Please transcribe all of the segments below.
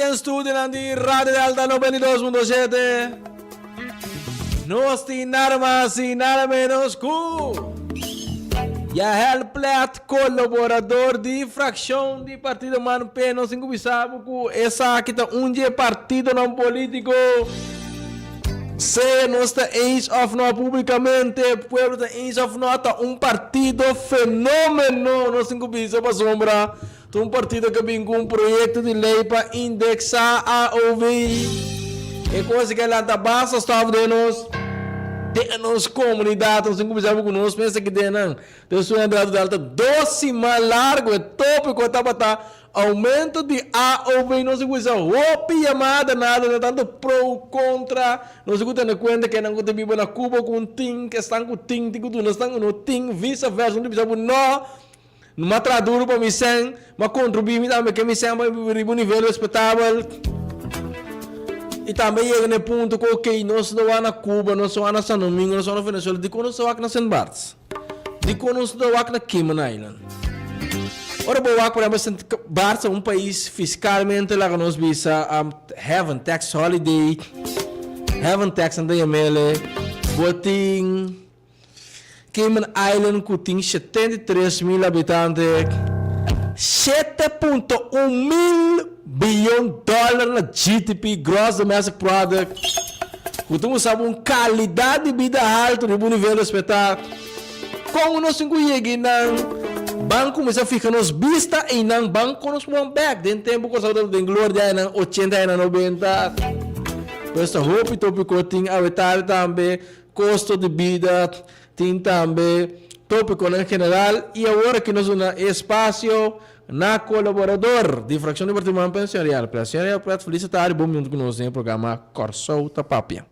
en studion di Radio Delta 92.7. Nós tem nada mais e nada menos que el plat colaborador de fração de partido Mano P. Nós sabe que essa aqui tá partido não político. Se nós está ex of nós publicamente, o povo está ex of nós, tá partido fenômeno. Nós sabe para sombra. Partido que vem com projeto de lei para indexar a AOV. E coisa que lá da base estava de nós comunidade, nós começamos com nós, pensa que de não. Então, o entrada delta 12 mais largo, é tópico, aumento de AOV, nós começamos, chamada, nada, tanto pro, contra, nós tendo conta que não vive na Cuba com tim, que estão com tim, nós estamos no tim, vice-versa, nós precisamos não. Numa tradura para missão, mas contribuir também que missão para um nível respeitável. E também chega no ponto que, ok, nós não vamos na Cuba, nós não vamos na São Domingo, nós não vamos na Venezuela, de quando nós vamos na St. Barts, de quando nós vamos na Cayman Island. Ora, por exemplo, St. Barts é um país fiscalmente lá que nós visa have tax holiday, have tax and DML, boting. Cayman Island que tem 73 mil habitantes, 7,1 mil bilhão dólares na GDP, Gross Domestic Product. Então, sabe, uma qualidade de vida alta, de um nível respeitado. Como nós conseguimos não banco começa a ficar nos vista e não banco nos vão back. Den tempo que nós de glória na 80 e 90. Esta roupa tópico tem a também custo de vida. Tem também tópico em geral e agora que nós temos espaço na colaborador de fração de Departamento Pensionarial. Pensionarial para felicitar e bom minuto que nós temos no programa Corsou Tapapia.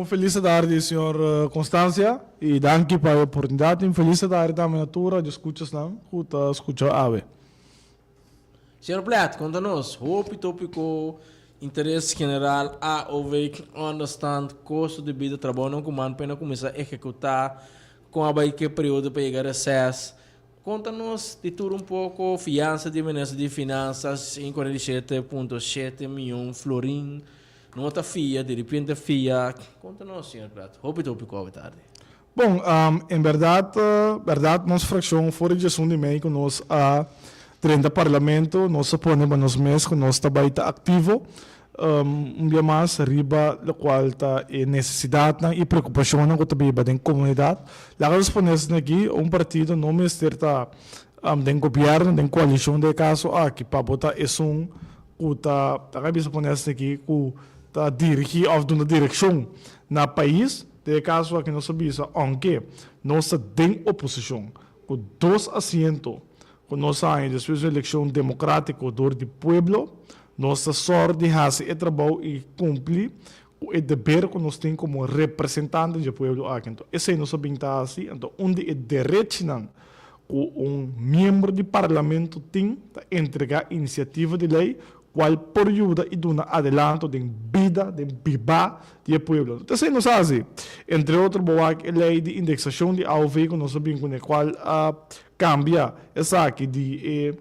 Felicidade, senhor Constância, e danke pela oportunidade. Felicidade também a tua de escutas não, escuta ave. Senhor Plat, conta-nos, roupa tópico interesse general a ouvir understand custo de vida trabalho não comando para começar a executar com a que período para chegar a acesso. Conta-nos de tudo um pouco, fiança de ministro de finanças em 47,7 milhões florim, nota FIA, de repente FIA. Conta-nos, senhor Prato. Roupa tópico à tarde. Bom, em verdade, nossa fração fora de gestão de meio que nós a 30 parlamento, nós ponemos nos meses que nós trabalhamos ativo. Dia mais arriba a qual está necessidade e preocupação que também da comunidade. Lá nós ponemos aqui partido não me está do governo, da coalição de caso aqui para botar isso que está acabamos ponemos aqui que está dirigir ou dando direção na país de caso aqui nós sabemos aunque nós tem oposição com 2 assentos que nós ainda depois da eleição democrática do povo. Nossa sorte de fazer o trabalho e cumprir o dever que nós temos como representantes do povo aqui. Então, esse é nosso bem-estar assim. Então, onde é direito que membro do parlamento tem para entregar iniciativa de lei qual por ajuda e dá adelanto de vida, de viva do povo. Então, esse é nosso assim. Entre outros, a lei de indexação de AOV que nós sabemos com a qual cambia essa aqui de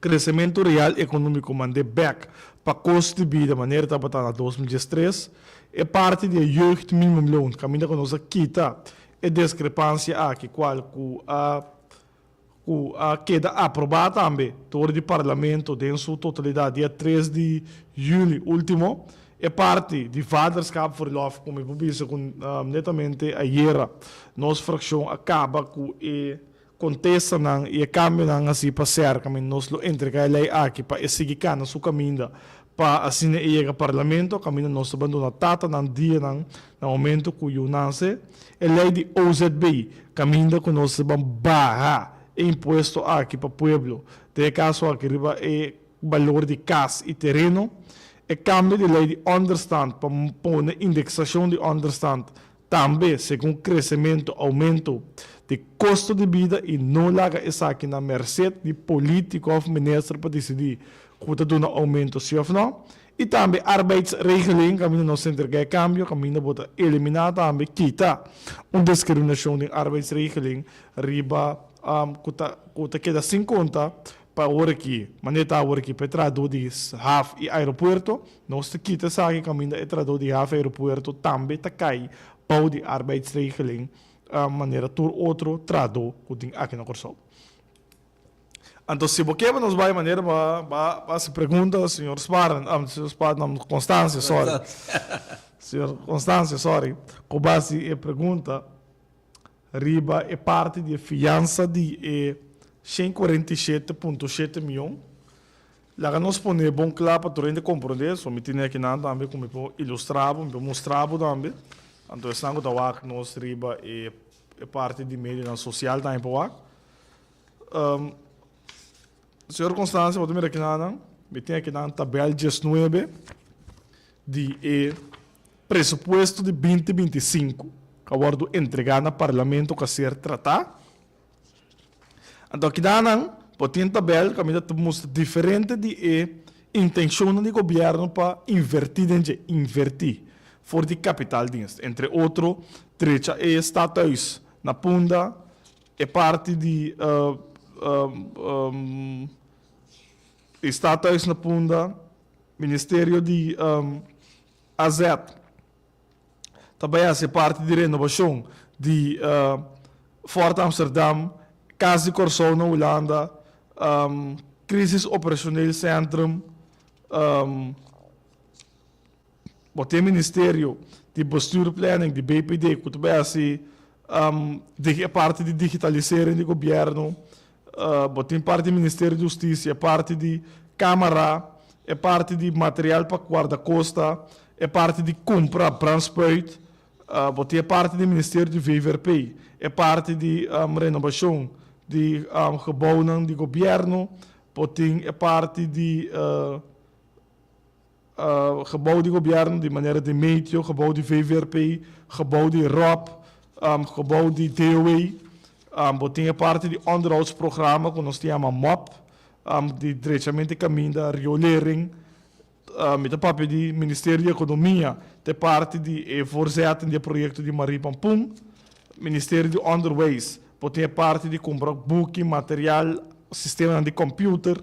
crescimento real econômico mande back para custo de vida maneira que estava na 2013 é parte da jeugd minimum loan caminho que nós quita é discrepância aqui qual queda aprovada também todo o parlamento em sua totalidade dia 3 de julho último é parte de vaderskap voor lof como eu disse com netamente a era nossa fração acaba com contesta não e cambio não assim para ser caminho nós lo entrega a lei aqui para seguir na sua caminho para assim ir ao parlamento caminho nós abandona tata não dia não no momento que o nasce a lei de OZB caminho que nós vamos barrar imposto aqui para o povo de caso aqui riba é valor de casa e terreno e cambio de lei de understand para pôr indexação de understand também segundo crescimento aumento de custo de vida e não larga isso aqui na mercê de político ou ministro para decidir quanto do aumento se ou não. E também arbeidsregeling, caminho não se entrega cambio, caminho bota eliminar também, quita discriminação de arbeidsregeling, riba, quota queda 50 para hora aqui, maneta hora aqui para traduzir de half e aeroporto, nós te kita sabe caminho de traduzir de half aeroporto também tá cai para de arbeidsregeling maneira tur outro trado que tem aqui na Corsol. Então se você nos vai maneira para se pergunta senhor Sparan, senhor Sparan Constância, sorry. Senhor Constância, sorry. Com base a pergunta riba é parte de fiança de 147,7 milhões. Lá nós ponemos bom claro para todo compreender, só me tinha aqui nada também como ilustrar, mostrar também. Então esse não da que nós riba é parte de mídia social também para senhor Constância, vou aqui nada, me tinha aqui nada tabela 19 de presupuesto de 2025 que agora entregar no parlamento que ser tratado. Então, aqui não, tem tabela que ainda mostra diferente de intenção do governo para invertir for de capital dienst. Entre outros, trecha status na punda, parte de status na punda, Ministério de AZ. Também é parte de renovação de Fort Amsterdam, Casa de Corsol na Holanda, Crisis Operacional Centrum, o Ministério de Bestuur Planning, de BPD, que também é parte de digitalisering do governo, tem parte do Ministério de Justiça, parte de Câmara, é parte de material para guarda-costa, é parte de compra transporte, é parte do Ministério de VVRP, é parte de renovação de gebouwen de governo, é parte de gebouw de governo de maneira de meio, gebouw de VVRP, gebouw de ROP, gebouw de DOE, é parte de onderhoudsprogramma que nós chamamos MOP, de diretamente caminho da riolering, met de papel do Ministério de Economia, de parte de voorzetting de projeto de Maripampum, Ministério de Underways, é parte de comprar book, material, sistema de computer,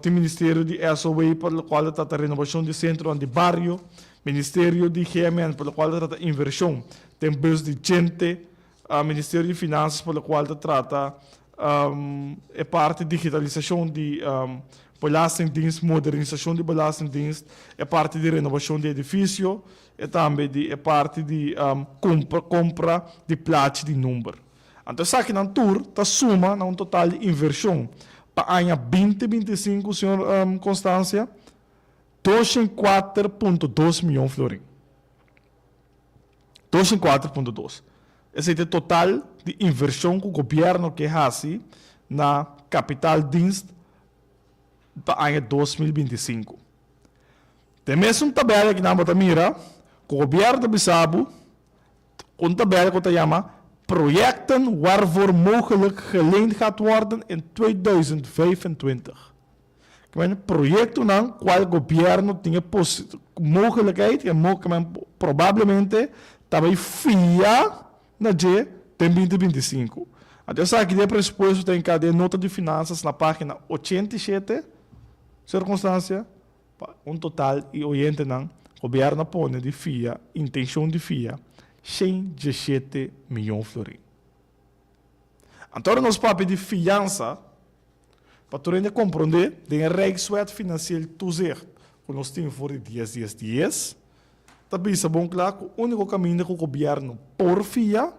tem Ministério de SOE, para o qual trata a renovação de centro de bairro, Ministério de GMN, para o qual trata a inversão, tem bus de gente, Ministério de Finanças, para o qual trata é parte de digitalização de belastingdienst, modernização de belastingdienst, é parte de renovação de edifício, e também é parte de compra de placa de número. Então, isso aqui na tour, está suma na total de inversão para a 2025, senhor Constância, 204,2 milhões de florins. 204,2. Esse é o total de inversão que o governo quer fazer na capital dienst para o 2025. Tem mesmo uma tabela que nós mira, que o governo de Bissau, uma tabela que se chama projecten waarvoor mogelijk geleend gaat worden in 2025. Projecten dan, qual governo tem mogelijkheid en provavelmente também via na G tem 2025. Até essa aqui de pressuposto tem cadê nota de finanças na página 87, circunstância, total e oriente não, governo põe de FIA, intenção de FIA, 117 milhões de florins. Então, nós papel de fiança, para tu compreender, tem a Rijkswet Financieel Toezicht, que nós temos voor de 10, também é bom claro que o único caminho que o governo por FIA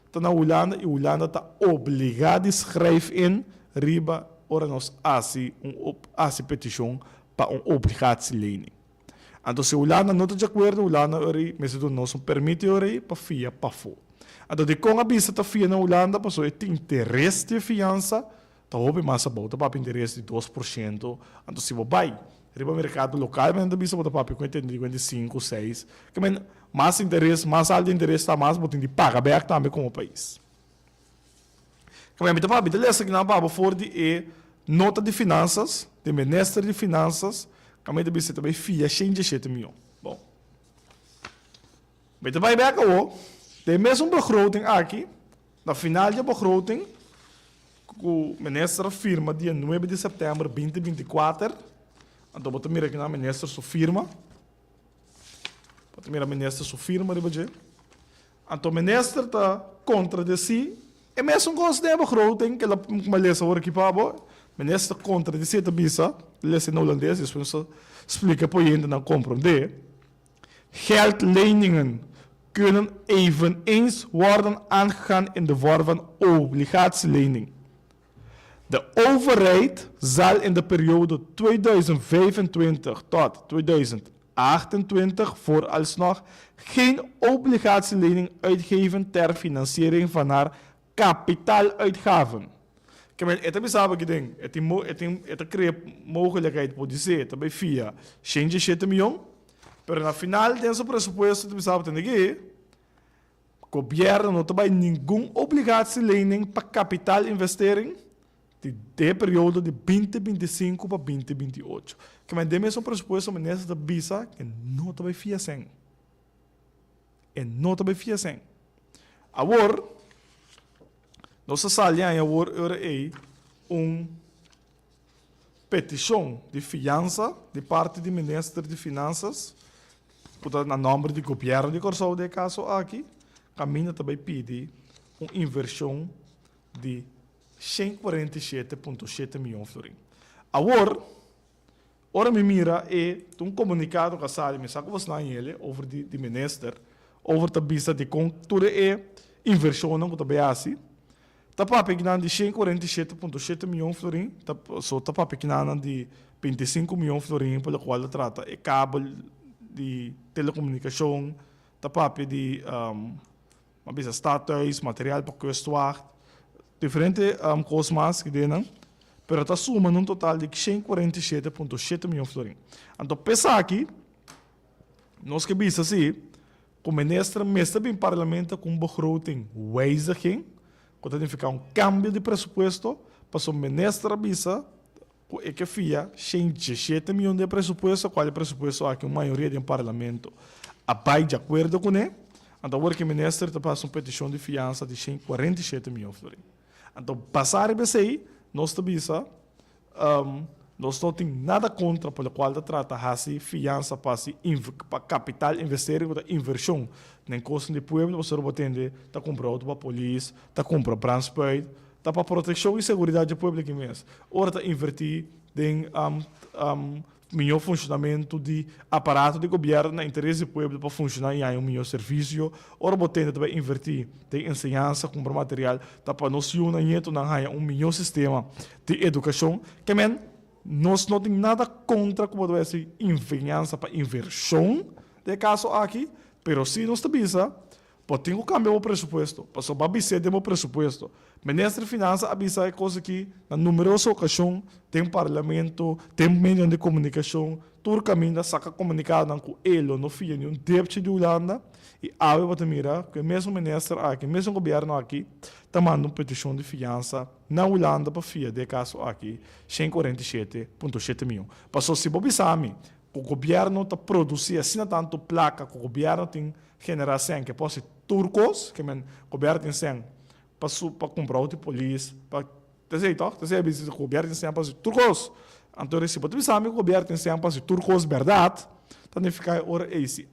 está na Holanda, e a Holanda está obrigada a escrever em riba, ora nós fazemos petição para uma obrigatie-lening. Então, se a Holanda não está de acordo, a Holanda nos permite para FIA para fora. Então, de com a vista da FIA na Holanda, passou o interesse de fiança, está houve mais volta para o interesse de 2%. Então, se você vai para o mercado local, mas também se você vai para 5, 6, mais interesse, mais alto interesse, está mais, você tem de pagar bem também como o país. Mas, beleza, que não para fora de nota de finanças, de ministro de finanças, também deve ser também FIA 117 milhões. Bom. Mas também tem mesmo begroting aqui, na final de begroting, o ministro firma dia 9 de setembro de 2024. Então, você mira aqui na ministra sua firma. Você mira a ministra sua firma, então, o ministro está contra de si. E mesmo com os demais groten, que ela malhesa agora aqui para o ministro contra de si, está bisa, lesa em holandês, isso explica para gente não compreender. Geldleningen kunnen eveneens worden aangegaan in de vorm van obligatielening. De overheid zal in de periode 2025 tot 2028 vooralsnog geen obligatielening uitgeven ter financiering van haar kapitaaluitgaven. Het is een ding. Het creëert mogelijkheid voor die zet. Bij via 107 miljoen. Pero na final desse presupuesto, tu sabe que o governo não tem nenhuma obrigação para capitalinvestering de período de 2025 para 2028. Que mas demos um presupuesto nessa da bisa que não tem fiação. E não tem fiação. Agora, nossa sala agora é petição de fiança de parte do Ministério de Finanças. Portanto, no nome do governo de Corsão, de caso aqui, caminha também pedir uma inversão de 147,7 milhões de florins. Agora me mira um comunicado que sai, me saco você na ele, over de minister, over a vista de contura inversão, não também assim. Tapa pequenando de 147,7 milhões de florins, só tapa pequenando de 25 milhões de florins, pelo qual trata e cabo de telecomunicação, tapape de status, material para custear, diferentes coisas mais que deram, mas está sumando um total de 147,7 milhões de florins. Então, pensar aqui, nós que vimos assim, o ministro mesmo bem parlamento com begroting wijziging, quando tem que ficar câmbio de presupuesto, para o ministro avisa, é que fia 107 milhões de presupuesto, qual é o presupuesto aqui, a maioria do parlamento vai de acordo com ele. Então, agora que o ministro está passando uma petição de fiança de 147 milhões de florins. Então, passar isso aí, nós também nós não temos nada contra pelo qual trata de fiança para capital investir ou inversão. Nem custo de povo, você não entende, está comprando para a polícia, está comprando para transporte, está para proteção e segurança pública mesmo. Ora está invertir em melhor funcionamento de aparato de governo no interesse do povo para funcionar em melhor serviço. Ora você também invertir em ensinança, comprar material, está para nós unir melhor sistema de educação. Que nós não temos nada contra como essa ensinança para inversão, de caso aqui, mas se nós temos pode ter um cambio no presupuesto, passou para avisar do presupuesto. O ministro de Finanças avisa é coisa que, na numerosas ocasiões, tem parlamento, tem meio de comunicação, todo caminho saca comunicado com ele, no fim, um débito de Holanda, e a você mira que o mesmo ministro aqui, o mesmo governo aqui, está mandando uma petição de fiança na Holanda para FIA, de caso aqui, 147,7 milhões. Passou se você sabe, o governo está produzindo assim tanto placa, que o governo tem geração que pode ser turcos, que o governo tem 100 para comprar outra polícia, para dizer, o governo tem 100 para ser turcos. Então, se você sabe, o governo tem 100 para ser turcos, verdade, então tem que ficar ora esse.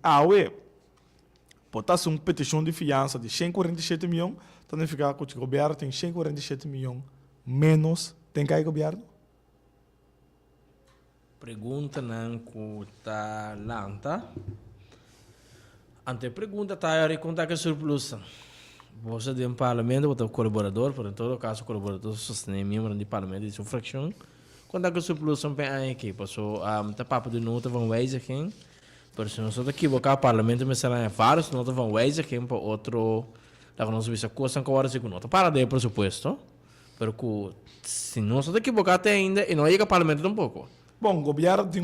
Pode ser uma petição de fiança de 147 milhões, então tem que ficar com o governo tem 147 milhões menos, tem que ir governo? Pergunta não está lanta. Ante pergunta está a contar que surplus. Você de um parlamento, você é colaborador, por em todo caso, colaborador sustém membro do parlamento de sua fração. Quando que surplus são bem aqui, passou a papo de nota vão wijzigen. Por se não só daqui o parlamento me será vários nota vão wijzigen para outro, da que nós visa coisa que agora se nota para de presupuesto. Pero que se não só daqui até ainda e não chega ao parlamento tampouco. Bom, o governo tem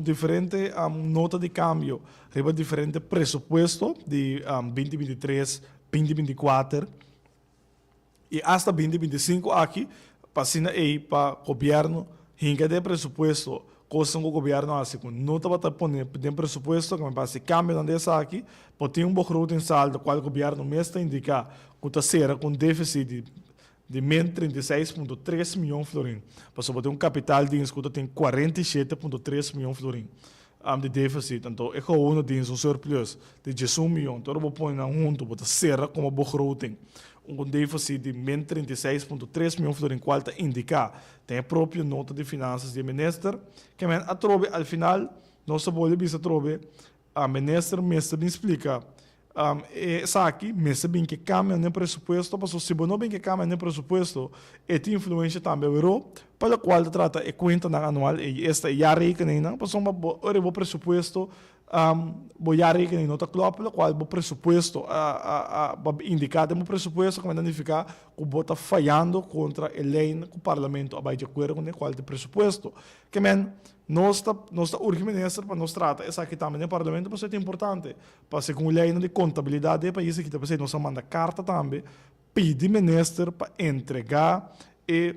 diferente nota de câmbio, tem diferente presupuesto de 2023, 2024 e até 2025 aqui, para o governo, hinga de presupuesto, coisa que o governo assim, não está para pôr de presupuesto, que me passa câmbio dessa aqui, porque tem um begroting saldo, qual o governo mesmo indica que está com déficit de de menos 36,3 milhões de florins. Passou a ter um capital de escuta tem 47,3 milhões de florins. De déficit, então é gewoon de um surplus de 18 milhões. Então, eu vou na junto, vou serra como begroting. Déficit de menos 36,3 milhões de florins, qual está indicar, tem a própria nota de finanças do ministro, que a trobe, al final, nossa bolha bisa trobe, a ministro mesmo me explica, aqui, mesmo bem que cambia no presupuesto, mas se não bem que cambia no presupuesto, tem influência também, pela qual trata a conta anual, e esta já rekening, mas o presupuesto, já rekening, nota claro, pela qual o presupuesto, indicado no presupuesto, como identificar, que o está falhando contra a lei que o parlamento vai de acordo com o qual de presupuesto. Que nós urgimos ministro para nós tratar essa aqui também no parlamento, mas é importante, para segundo a lei de contabilidade do país, que também nós manda carta também, pedir ministro para entregar e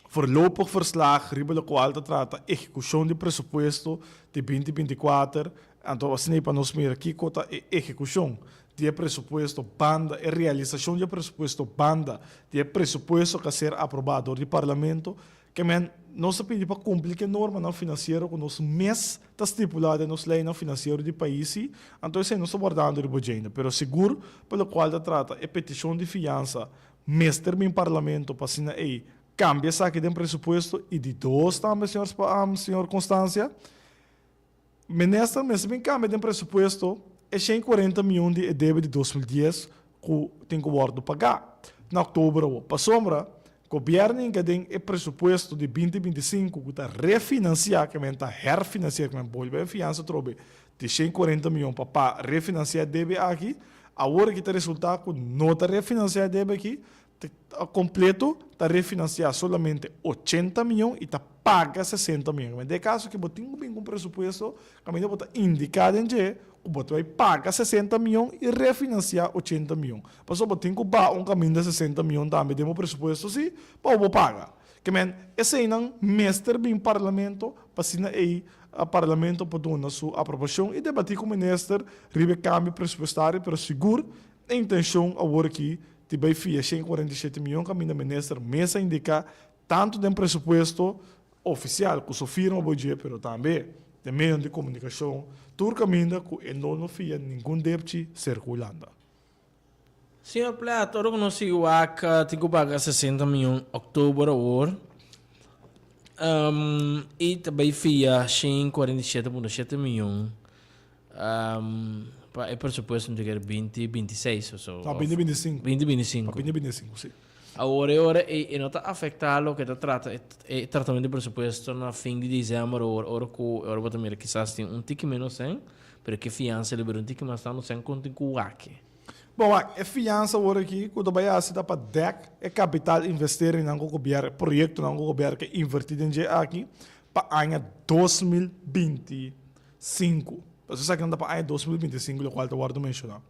voorlopig verslag, ribele qual trata execução de presupuesto de 2024, então assim para nós ver aqui cota execução de presupuesto banda e realização de presupuesto banda de presupuesto que ser aprovado do parlamento, que nós pedimos para cumprir a norma não financeira que nós mês está estipulada nos lei não financeira do país, então isso nós abordando o budget, pero seguro pelo qual trata a petição de fiança mês termina parlamento para assinar aí cambia essa aqui de presupuesto e de dois também, senhor Constância. Ministro, mesmo bem cambia de presupuesto, é 140 milhões de débito de 2010 que tem que o pagar. Na outubro, para sombra, o governo tem o presupuesto de 2025 que está refinanciar, que está refinanciar, que está a fiança trobe de 140 milhões para refinanciar débito aqui, agora que está resultado que não está refinanciar débito aqui, completo está refinanciar somente 80 milhões e está paga 60 milhões. Mas de caso que você tem um presupuesto, caminho você indicado em G, você vai pagar 60 milhões e refinanciar 80 milhões. Mas você tem que pagar um caminho de 60 milhões também de um presupuesto, sim, para você pagar. Que esse é um mestre bem parlamento, para assinar aí a parlamento para dar a sua aprovação e debater com o ministro, ribe câmbio pressupostário, para seguro a intenção agora aqui de vai FIA 147 milhões, caminho do ministro, mesa indica tanto de presupuesto oficial, que se firma o budget, mas também de meio de comunicação, tudo caminho que não FIA nenhum débito circulando. Senhor Plato, agora que nós seguimos aqui, tem que pagar 60 milhões em outubro agora. E também FIA 147,7 milhões. O presupuesto não tem 2026 ou so. 2025. 2025. 2025, sim. Agora, e não está afetado que trata o tratamento do presupuesto no fim de dezembro, agora vou também quizás tem tique menos 100, mas que fiança liberou tique mais está no 100 conto com aqui. Bom, a fiança agora aqui, quando vai assistir para DEC, é capital investir em um governo, projeto em um governo que invertido em aqui, para o ano 2025. Você sabe que não dá para o ano 2025, o qual eu guardo mencionar.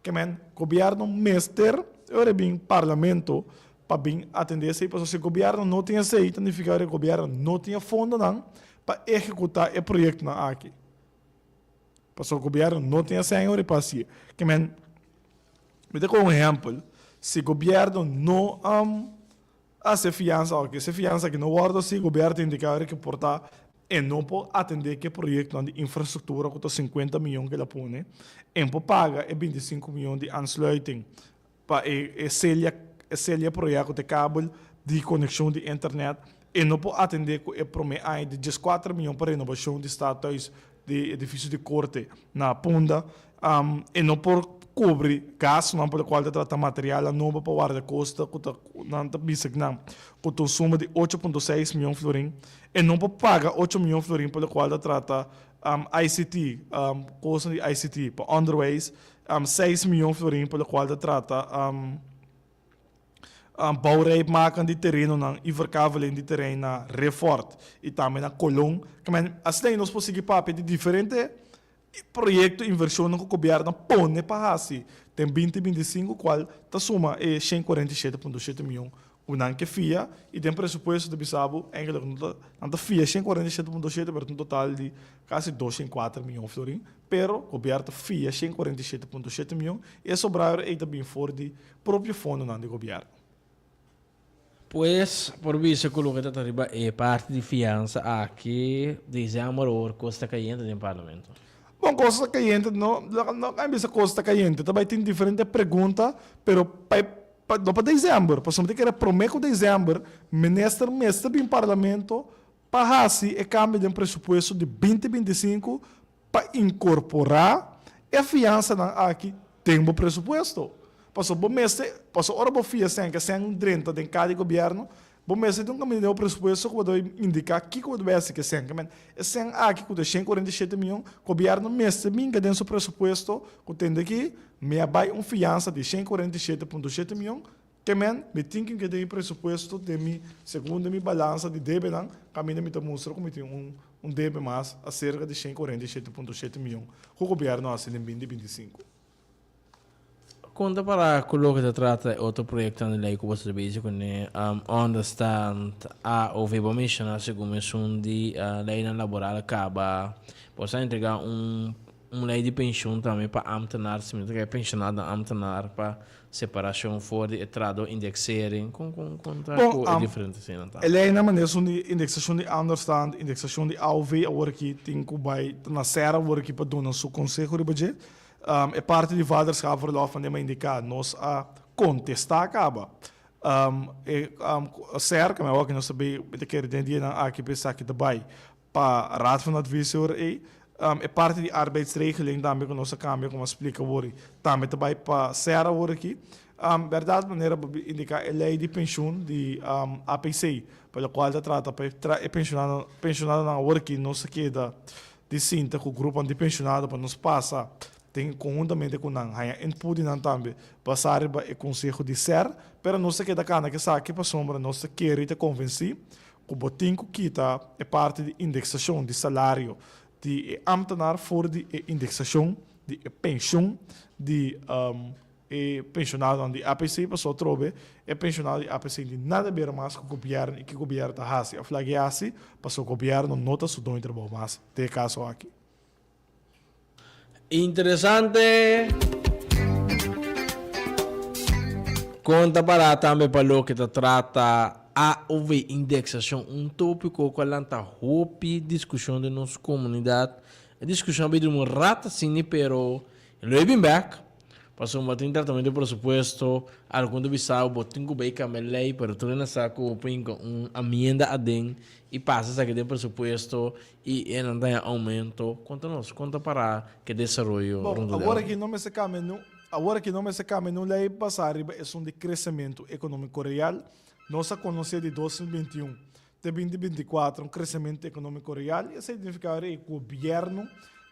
Que o governo mestre, agora bem, parlamento, para bem atender isso, porque se o governo não tem isso aí, significa que o governo não tem fundo não, para executar o projeto aqui. Porque o governo não tem isso aí, agora para si. Que me dá um exemplo, se o governo não hace fiança, okay, se fiança que não guarda, se o governo tem que portar e não pode atender que projeto de infraestrutura que 50 milhões que ela põe, e pode pagar 25 milhões de aansluiting para esse projeto de cabo de conexão de internet, e não pode atender que o prometo de 14 milhões para renovação de status de edifício de corte na Punda, e não pode cobrir gasto não pelo qual trata material novo para guarda-costa que não está bisagnan com suma de 8,6 milhões de florins e não pode pagar 8 milhões de florins pelo qual trata ICT, costa de ICT para underways, 6 milhões de florins pelo qual trata bouwrijp maken de terreno na verkaveling de terreno na Refort e também na Colón. Assim nós conseguimos papel de diferente projeto de inversão que o governo põe para assim. Tem 2025, qual está suma é 147,7 milhões. O ano que FIA e tem presupuesto de Bissau, ainda não FIA 147,7, mas um total de quase 204 milhões de florins. Pero o governo FIA 147,7 milhões e sobrar é também fora de próprio fundo do governo. Pues, por visto, coloca que arriba é parte de fiança aqui, dezembro, ou costa caliente no parlamento. Bom, costa caliente, não é essa costa caliente, também tem diferentes perguntas, pero para dezembro, para somente que era prometo dezembro, ministro mestre do parlamento, para assim, é cambio de presupuesto de 2025 para incorporar a fiança aqui, tem um presupuesto. Passou bom mês, passou hora bom fia sem que sem 30 de cada governo, bom mês tem um caminho de presupuesto que vai indicar que o vai ser que sem que sem aqui que tem 147 milhões, governo mês tem que dentro do presupuesto que tem daqui me vai fiança de 147,7 milhões, que me tem que ter presupuesto de mim segundo minha balança de débito, caminho me mostra como tem um débito mais acerca de 147,7 milhões, o governo assim em 2025. Conta para colocar que trata outro projeto de lei que você veja com understand a ouvir a segunda de lei laboral acaba possa entregar lei de pensão também para ambtenar se me é pensionado ambtenar para separação fora de trado indexering com é diferente assim não tá. A lei na maneira de indexação de understand indexação de AOV agora que tem que vai na serra agora que para donar seu conselho de budget é parte de várias capas de me indicar nós a contestar acaba cerca mas o que nós sabemos de que dia na aqui pensar que também para raad van advisor é parte de arbeidsregeling também que nossa câmara como explica hoje também para serra agora aqui verdade maneira indicar a lei de pensão de APC pela qual trata para pensionado na hora que nós queda de cinta com o grupo de pensionado para nos passar tem conjuntamente com a input também passar para o conselho de ser, pero não se queda cana que sabe que para sombra não se quer te convencer que o botinho que está é parte de indexação de salário de ambtenaar voor de indexação de pensão de pensionado de APC para só trobe é pensionado de APC de nada ver mais que o governo e que o governo está fazendo a flaguear-se para o governo nota se dão trabalho mais de caso aqui. Interessante. Conta para também para o que trata a ouvir indexação, tópico que lanta hope discussão de nossa comunidade, a discussão bem de uma rata sim, pero ele bem back, passou um batem tratamento de presupuesto, algum do bisau botinho bem camelei, pero tudo na saco põe uma amenda adem e passa aqui de presupuesto e não tem aumento. Conta para que desenvolvimento. Bom, agora que não me se caminho, lei passar é de crescimento econômico real. Nós conhecemos de 2021 de 2024 crescimento econômico real e significa que o governo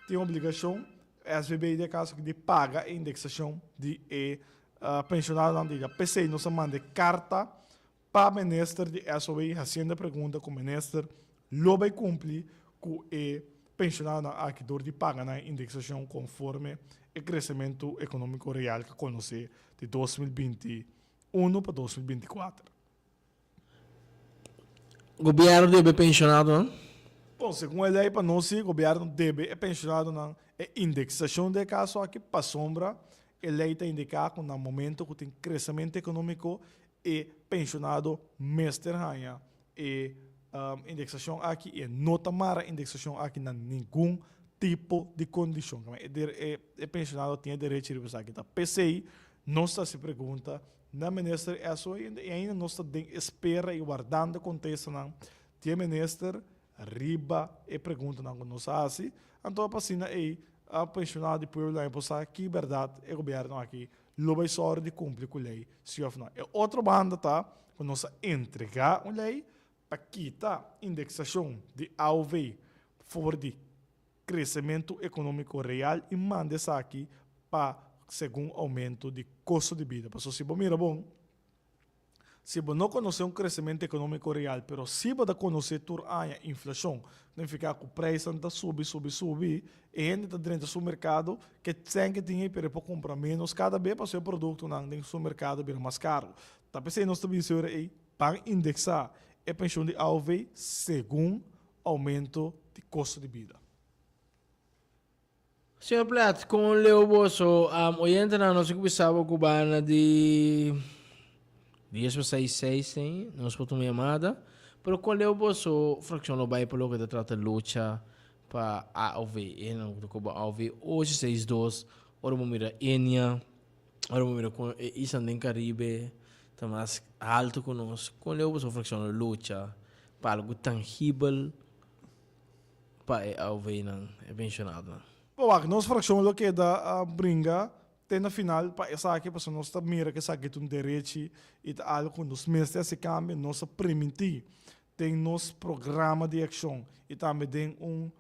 tem a obrigação SBB de caso de paga a indexação de pensionado na diga PC nós manda carta para o ministro de SOE fazendo pergunta com o ministro lo vai cumprir com o pensionado aqui de paga na indexação conforme o crescimento econômico real que conhece de 2021 para 2024. O governo deve pensionado, não? Bom, segundo a lei, para nós, o governo deve pensionado na indexação de caso aqui para sombra. A lei está indicar que no momento que tem crescimento econômico e pensionado mestre ranha e indexação aqui e não tomar indexação aqui na nenhum tipo de condição. E pensionado tem direito de usar aqui. A PCI não está se pergunta na ministra isso e ainda não está espera e guardando contexto não. Tem ministro riba e pergunta não nos assim. Então para cima a pensionado de povo lá em que verdade o governo aqui lo vai só de cumprir com a lei se ou não. E outra banda tá quando nós entregar uma lei para quitar indexação de AOV for de crescimento econômico real e manda isso aqui para segundo aumento de custo de vida. Porque se você mira bom, se você não conhecer crescimento econômico real, pero se você conhecer a inflação, significa que o preço está subir, e ainda está dentro do mercado que tem que ter para comprar menos cada vez para o seu produto dentro do mercado vir mais caro. Tá pensando nós também aí para indexar a pensão de AOV segundo aumento de custo de vida. Senhor Plat, com o Leo Bosso, oyente na nossa comissária cubana de 10 para 6, sim, nós podemos chamada. Pero qual é o vosso fração no bairro pelo que se trata de luta para AOV, não do como AOV hoje 6-2, ora vamos mirar Enya, ora vamos mirar com Isan den Caribe, tá mais alto conosco. Qual é o vosso fração de luta para algo tangível para AOV não é mencionado. Bom, nós fração lo que da bringa tem na final para essa aqui para nós mira que essa aqui tem direito e algo com nos mestres se cambia nossa permitir tem nosso programa de ação e também tem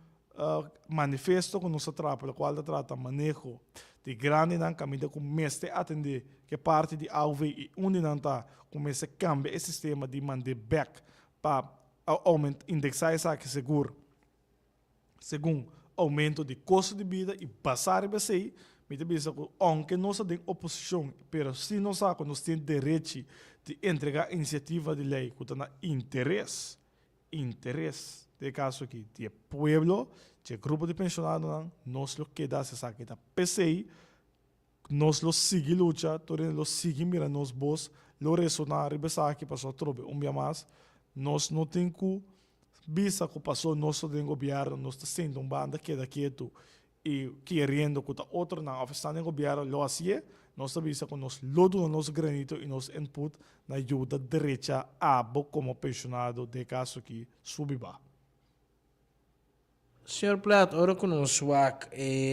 manifesto que nos trata pelo qual trata manejo de grande não caminho com mestre atender que parte de AUV e onde não está começa a cambiar esse sistema de mandar back para aumento indexar essa aqui seguro segundo aumento de custo de vida e passar a BCI me diz que aunque nós temos oposição, mas se nós temos direito de entregar iniciativa de lei que tem interesse de caso aqui, de pueblo, de grupo de pensionados, nós lo que dá essa aqui da PCI, nós lo sigue luta, todos lo sigue mira nos bos, lo ressonar e pensar aqui passou trobe dia mais, nós não temos que visa que passou nosso de governo, nós está sendo banda queda quieto e querendo que o outro na oficina do governo lo hacía, nós avisa que nós lodo nosso granito e nos input na ajuda direita a como pensionado de caso que subiba. Senhor Plat, ora que nós swak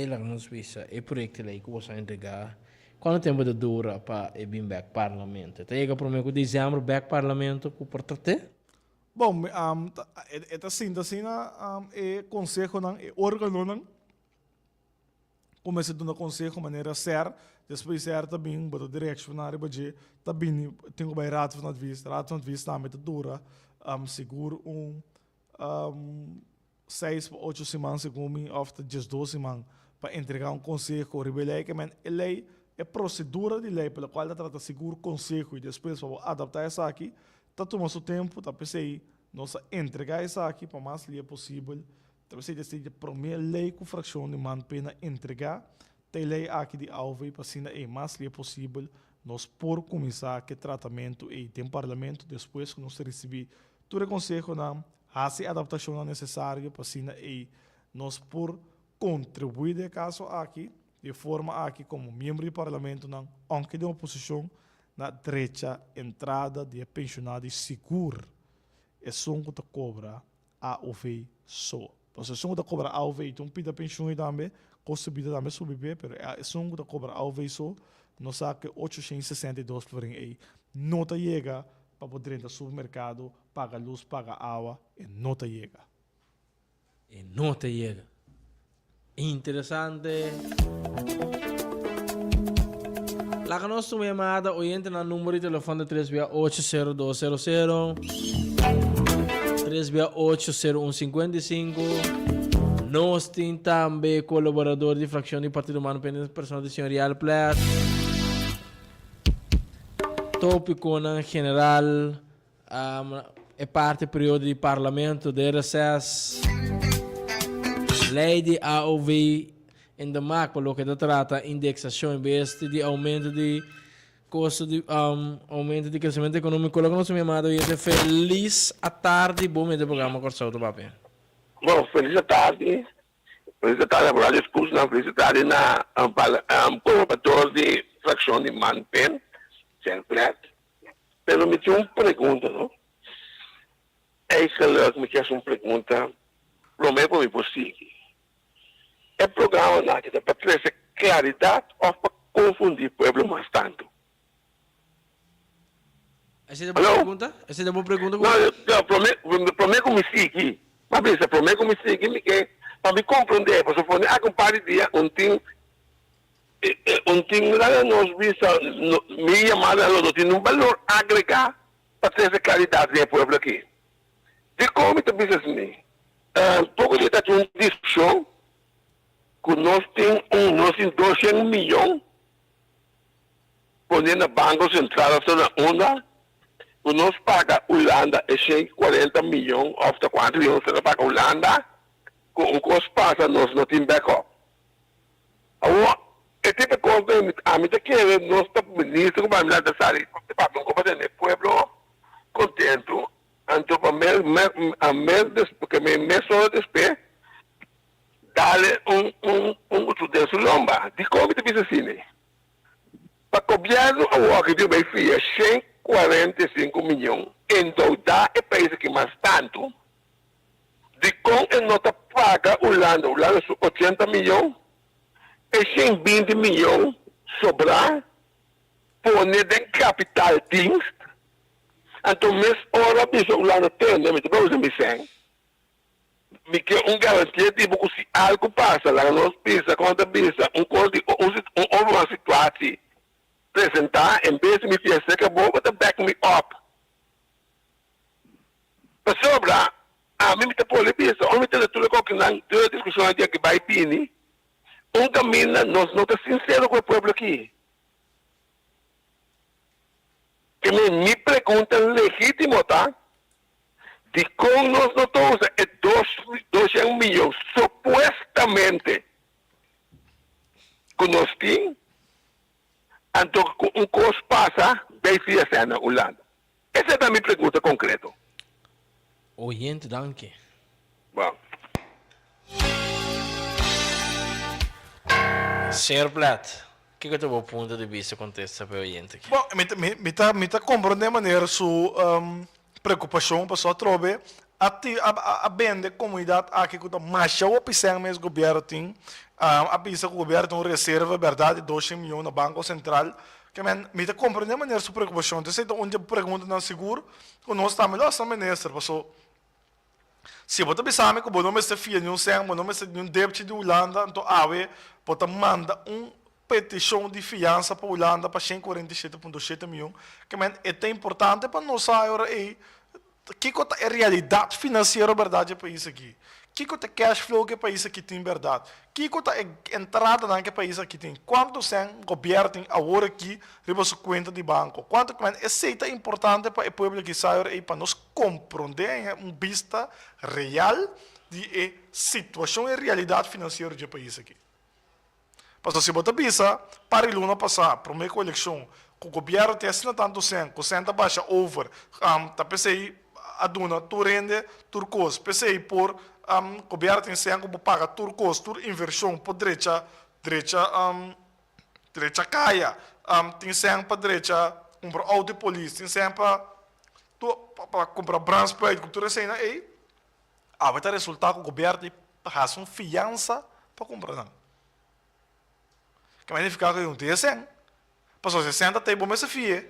lang nos visa e proyecto lei que você entregar, quanto tempo de dura para e bem back parlamento? Chega para mim que dezembro back parlamento que por tratar? Bom, é assim, é conselho não, é órgão não. Comecei a conselho de maneira ser, depois ser também, para direcionar, também tenho que rato na vista também dura, seguro 6 ou 8 semanas, segundo ou 12 semanas, para entregar conselho, rebelei que a lei é procedura de lei pela qual trata seguro conselho e depois para adaptar essa aqui, tá tomando seu tempo, tá pensei, nós entregar essa aqui para mais livre possível. Talvez seja a primeira lei que a fração de manpena entregar, tem lei aqui de AUV para ser o mais livre possível, nós por começar que tratamento e tem parlamento, depois que nós recebemos todo o conselho, fazer a adaptação necessária para ser nós por contribuir de caso aqui, de forma aqui como membro do parlamento, aunque de oposição, na direita entrada de pensionado seguro, é só que cobra AUV só. Então, se você cobra AUV, então pida pensão também, custo de vida também subir, mas se você cobra AUV só, nós sabemos que 862 por aí não chega para poder entrar no supermercado, paga luz, paga água, e não chega. E não chega. Interessante. La nostra chiamata o entra nel numero di telefono 368-0200 368-0155. Nós temos também colaborador de fração do Partido Humano Pendente Personal de Senhorial Plat. Tópico na general é parte do período de parlamento de RSS. Lei de AOV em the MAC, pelo que trata indexação em vez de aumento de custo de aumento de crescimento econômico. Logo nosso chamado e é feliz à tarde, bom meio do programa Corção do Papel. Bom, feliz à tarde agora discurso na feliz à tarde na colaborador de fração de Manpen, sempre. Pero me tinha uma pergunta, não? É isso que me tinha uma pergunta, prometo me possível. É programa lá que dá para trazer claridade ou para confundir o povo mais tanto? Essa é a boa pergunta? Essa é a boa pergunta? Não, eu prometo que me siga. Mas eu prometo que me siga, que para me compreender, para eu acompanhar dia um time lá nós vista me chamada não tem um valor agregado para trazer claridade do povo aqui. De como tu pensa assim? Pouco de tá uma discussão que nós temos 200 milhões quando na Banco Central da onda, que nós paga Holanda é 140 milhões, ou 4 milhões para pagar Holanda, com o que passa nós não temos backup. Agora, esse tipo de coisa a mí te quiere, no está ministro, como a mí la de salir, como tener el pueblo contento, entonces a mes porque mes solo después, dale un de su lomba, de cómo te dice cine. Para gobierno, o que eu me fia 145 milhões, endeudar é país que mais tanto, de com ele não está paga Holanda 80 milhões, e 120 milhões sobrar, poner em capital dienst, então mês hora bisa Holanda tem, né, mas vamos me sem, me que garantia tipo que se algo passa lá nós bisa, quando bisa, uma situação presentar, em vez de me fazer que vou back me up. Para sobra, a mim me te pôr bisa, onde te tudo que não, toda discussão aqui que vai pini, caminho, nós não estamos sinceros com o povo aqui. Que me pergunta legítimo, tá? De como nós não estamos é 200 milhões, supostamente, que nós temos, então, coisa passa, vai ser na Holanda. Essa é a minha pergunta concreta. Oyente, danke. Bom. Senhor Plat, o que é o teu ponto de vista quanto a essa oyente aqui? Bom, me tá compreendendo de maneira sua preocupação para só trobe a bem de comunidade aqui que tá mais o pisang mesmo governo tem a pisa que o governo tem reserva verdade 200 milhões no banco central que me tá compreendendo de maneira sua preocupação então sei onde pergunta não seguro que nós estamos melhor essa ministra passou se você pensar que o nome se fia não sei o nome se não débito de Holanda então pode manda petição de fiança para a Holanda para 147,7 milhões, que é tão importante para nós saber que é a realidade financeira verdade do país aqui. Que é o cash flow que o país aqui tem verdade. Que é a entrada que o país aqui tem. Quanto o governo tem agora aqui riba sua conta de banco. Quanto é importante para o povo que saber para nós compreender uma vista real de situação e realidade financeira do país aqui. Porque se você pensa, para o ano passado, para uma eleição, que o governo tem assinado tanto sem, que o centro baixa over, tá pensei a duna, tu rende, turcos, pensei por, o governo tem sem, que paga turcos, tur inversão, por direita caia, tem sem para direita, comprar auto polícia, tem sem para comprar branspede, cultura sem, vai ter resultado que o governo tem uma fiança para comprar. Que vai ficar com um TSN. Passou 60 tem bom mas fie.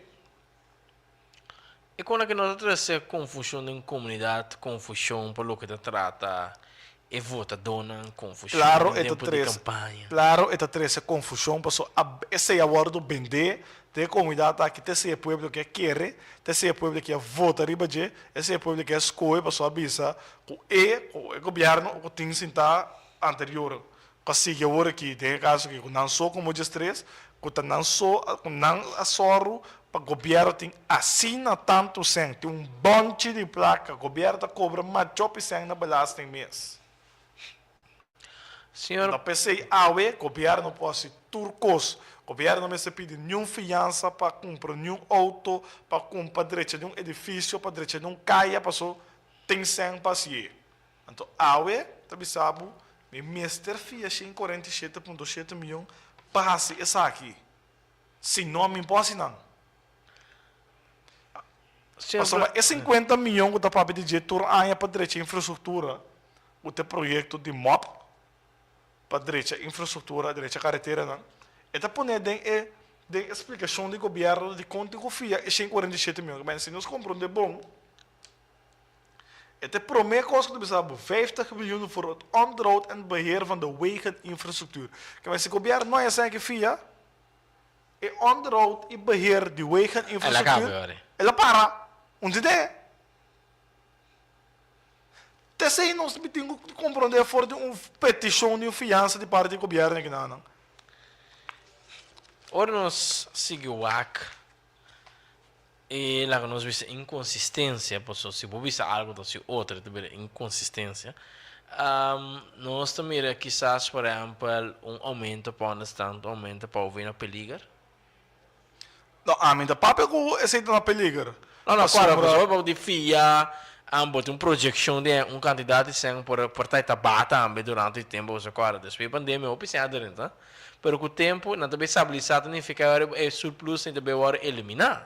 E quando é que nós temos confusão em comunidade, confusão por lo que te trata, e vota dona, confusão claro, em tempo de campanha. Claro, esta três confusão, passou esse é a hora do vender, de comunidade aqui, esse é o povo que quer, esse é o povo que vota riba de, esse é o povo que escolhe, passou a bisa, o governo, o tem sentar anterior. Kasi agora que tem caso que não só como diz três, que não só não soro para o governo tem assina tanto sem tem monte de placa, o governo cobra mais de sem na balasta em mês. Senhor, na PC awe, o governo pode ser turcos, o governo não se pede nenhuma fiança para comprar nenhum auto, para comprar direito de um edifício, para direito de um caia, para só tem sem passeio. Então awe, também sabe meu mestre fia 147,7 milhões passe essa aqui. Se não me posso não. É 50 milhões que está para pedir tour aia para direita infraestrutura. O teu projeto de MOP para direita infraestrutura, direita carretera não. Está pondo de explicação do governo de quanto que fia é 147 milhões. Mas se nós compramos de bom het promeer kost de bezabel 50 miljoen voor het onderhoud en beheer van de wegeninfrastructuur. Kijk, se governo não é assim que fia, e onderhoud e beheer de wegeninfrastructuur, ela para, onde é? Tessei nós temos que compreender for de uma petição de fiança de parte do governo que não. ora nós seguimos e lá que nós vemos inconsistência, se você visa algo, então se outra tiver inconsistência, Nós também, quizás, por exemplo, aumento para onde está, aumento para o vinho peligar. Não, ainda papel com esse na peligra. Não, não, Passou claro, pra- pessoal, para FIA, botar projeção de candidato sem por estar bata durante o tempo, você claro, depois da pandemia, eu pensei tá? Pero com o tempo, não também estabilizado, nem fica surplus, nem também hora eliminar.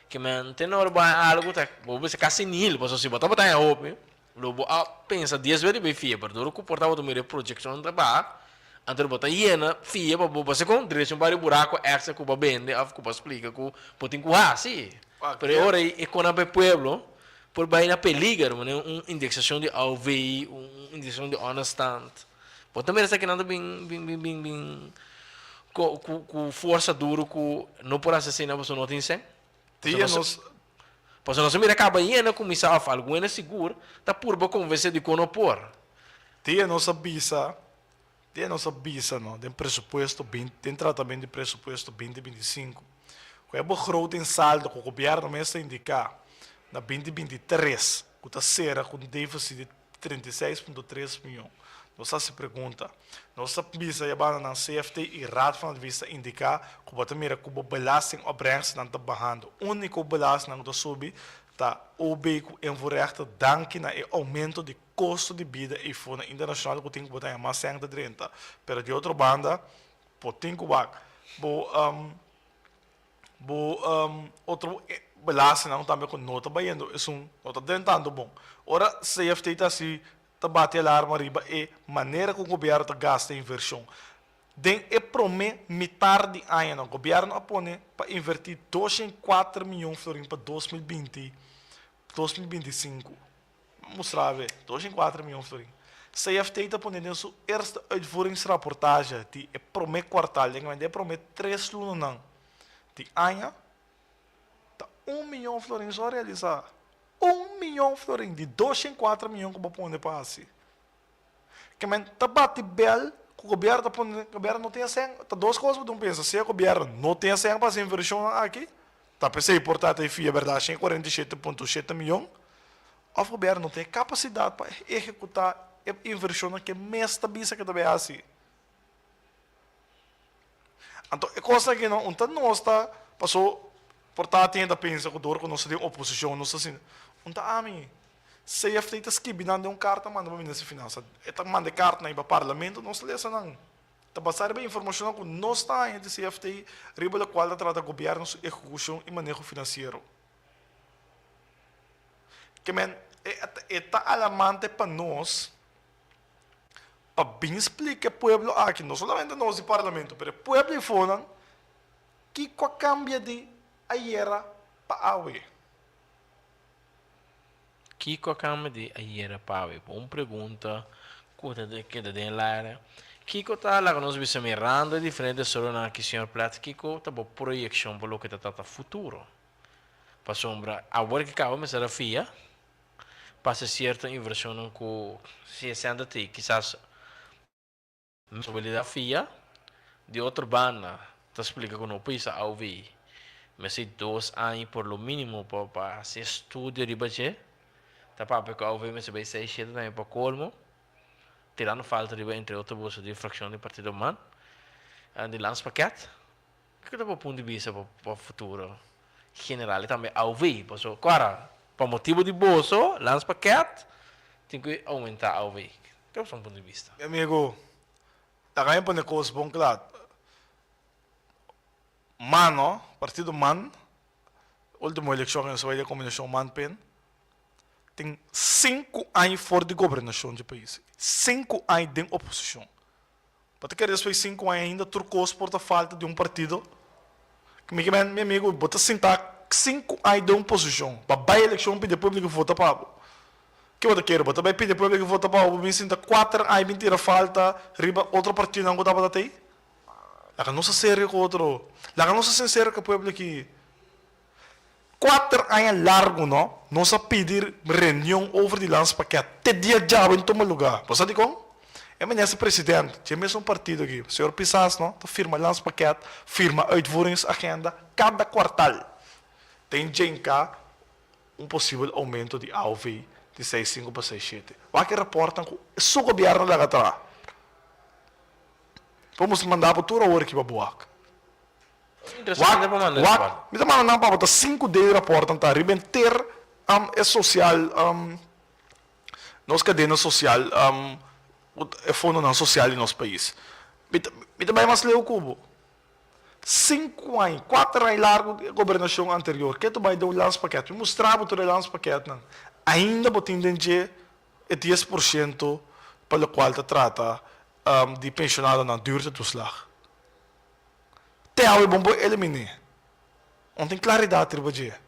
Que mantém algo, tá, você quase nil, você se botar em roupa, logo pensa 10 vezes bem FIA, pero do que portava do meu projeção de bar, antes de botar hiena, FIA, para você com direção para o buraco extra que para vender, que para explicar que pode encoar, sim. Pero agora é quando é pueblo, por baixo na peligra, uma indexação de AUVI, uma indexação de honestant. Pode também estar que nada bem com força duro, com não por assassinar você não tem sem. Tia nos Pois nós mira acaba indo começar a falar, alguém é seguro, tá por boa conversa de conopor. tia nossa bisa, não, tem presupuesto 20, tem tratamento de presupuesto 2025. O begroting saldo que o governo mesmo indicar na 2023, que está será com déficit de 36,3 milhões. Nossa se pergunta, nossa bisa já vai na CFT e Raad van Vista indicar que o mira que o belasting opbrengst não está barrando. O único belasting não está subindo, tá o beco em voorrechten danke na o aumento de custo de vida e fora internacional que tem que botar mais 130. Pero de outra banda, por tem que outro belasting não também com nota baiano, é nota dentando bom. Ora CFT está se te bate alarma riba e maneira que o governo gasta em inversão. Den é promete metade de ano, o governo apone para investir 204 milhões de florins para 2020, 2025. Vamos mostrar, 204 milhões de florins. CFT está ponendo sua eerste uitvoeringsrapportage, die é promete quartal, mas é promete 3 lunas não. Die ano, está 1 milhão de florins só realizar. 1 milhão de florins, de 204 milhões que eu vou pôr para assim. Que men tá bate bel, que o governo não tem assim, tá duas coisas que eu penso, se o governo não tem assim para fazer inversão aqui, tá pensei importante e fia verdade, 47,7 milhões, o governo não tem capacidade para executar a inversão que mais bisa que também assim. Então, é coisa que não nós tá passou portanto ainda pensa que o dor que nós tem oposição, nós assim, tá ami CFT está escrevendo carta manda para ministro de finanças, está manda carta na parlamento, nós lê essa não, tá passar bem informação que nós está em CFT, riba da qual trata governo execução e manejo financeiro. Que men é tá alarmante para nós. Para bem explicar ao povo aqui, não somente nós do parlamento, mas o povo e fora, que cambia de ayer para awe. Kiko cambia de ayer para awe. Uma pergunta que está dentro da área. Kiko está lá com nós bisa mirando diferente só na questão plata. Kiko está por projeção para o que está futuro. Para sombra, agora que acaba de ser FIA, passa certa inversão com se sendo te quizás possibilidade FIA de outra banda. Te explica que não precisa ouvir. Mas se 2 anos por lo mínimo para se estudo de budget, tá para porque ouvir mas vai 6 7 também para colmo. Tirando falta de entre outros bolsos de fração de partido man. De landspaket. Que dá para ponto de vista para o futuro general e também ouvir, porque claro, para motivo de bolso, landspaket tem que aumentar ouvir. Que é o seu ponto de vista? Meu amigo, tá ganhando para negócio bom claro. Mano, partido man, última eleição em Suécia, combinação man-pen, tem 5 anos fora de governação do país. 5 anos de oposição. Para ter depois 5 anos ainda trocou por falta de partido. Que meu amigo, bota sentar 5 anos de oposição. Para a eleição, pedir público votar para o que você quer? Bota pedir público votar para o me sentar 4 anos mentira falta, riba outro partido não gostava da tei. Lá não se sério com outro. Lá não se sincero com o povo aqui. 4 anos largo, não? Não se pedir reunião over de landspaket. Te dia já em todo lugar. Você sabe como? É esse presidente. Tinha mesmo partido aqui. O senhor Pissas, não? Firma landspaket, firma uitvoeringsagenda, cada quartal. Tem gente cá possível aumento de AUV de 6.5 para 6.7. O que reportam que o governo lá atrás. Vamos mandar para toda hora que vai boac. Interessante para mandar. Me dá não para botar 5 de reportam tá riben ter é social nos cadena social é fundo não social em nosso país. Me também mais leu cubo. 5 anos, 4 anos largo de governação anterior, que tu vai dar o lance paquete, me mostrava o lance paquete, não. Ainda botem entender é 10% para o qual te trata de pensionado na duurte toeslag. Até aí, bom, eliminar. Não tem claridade, tribudia.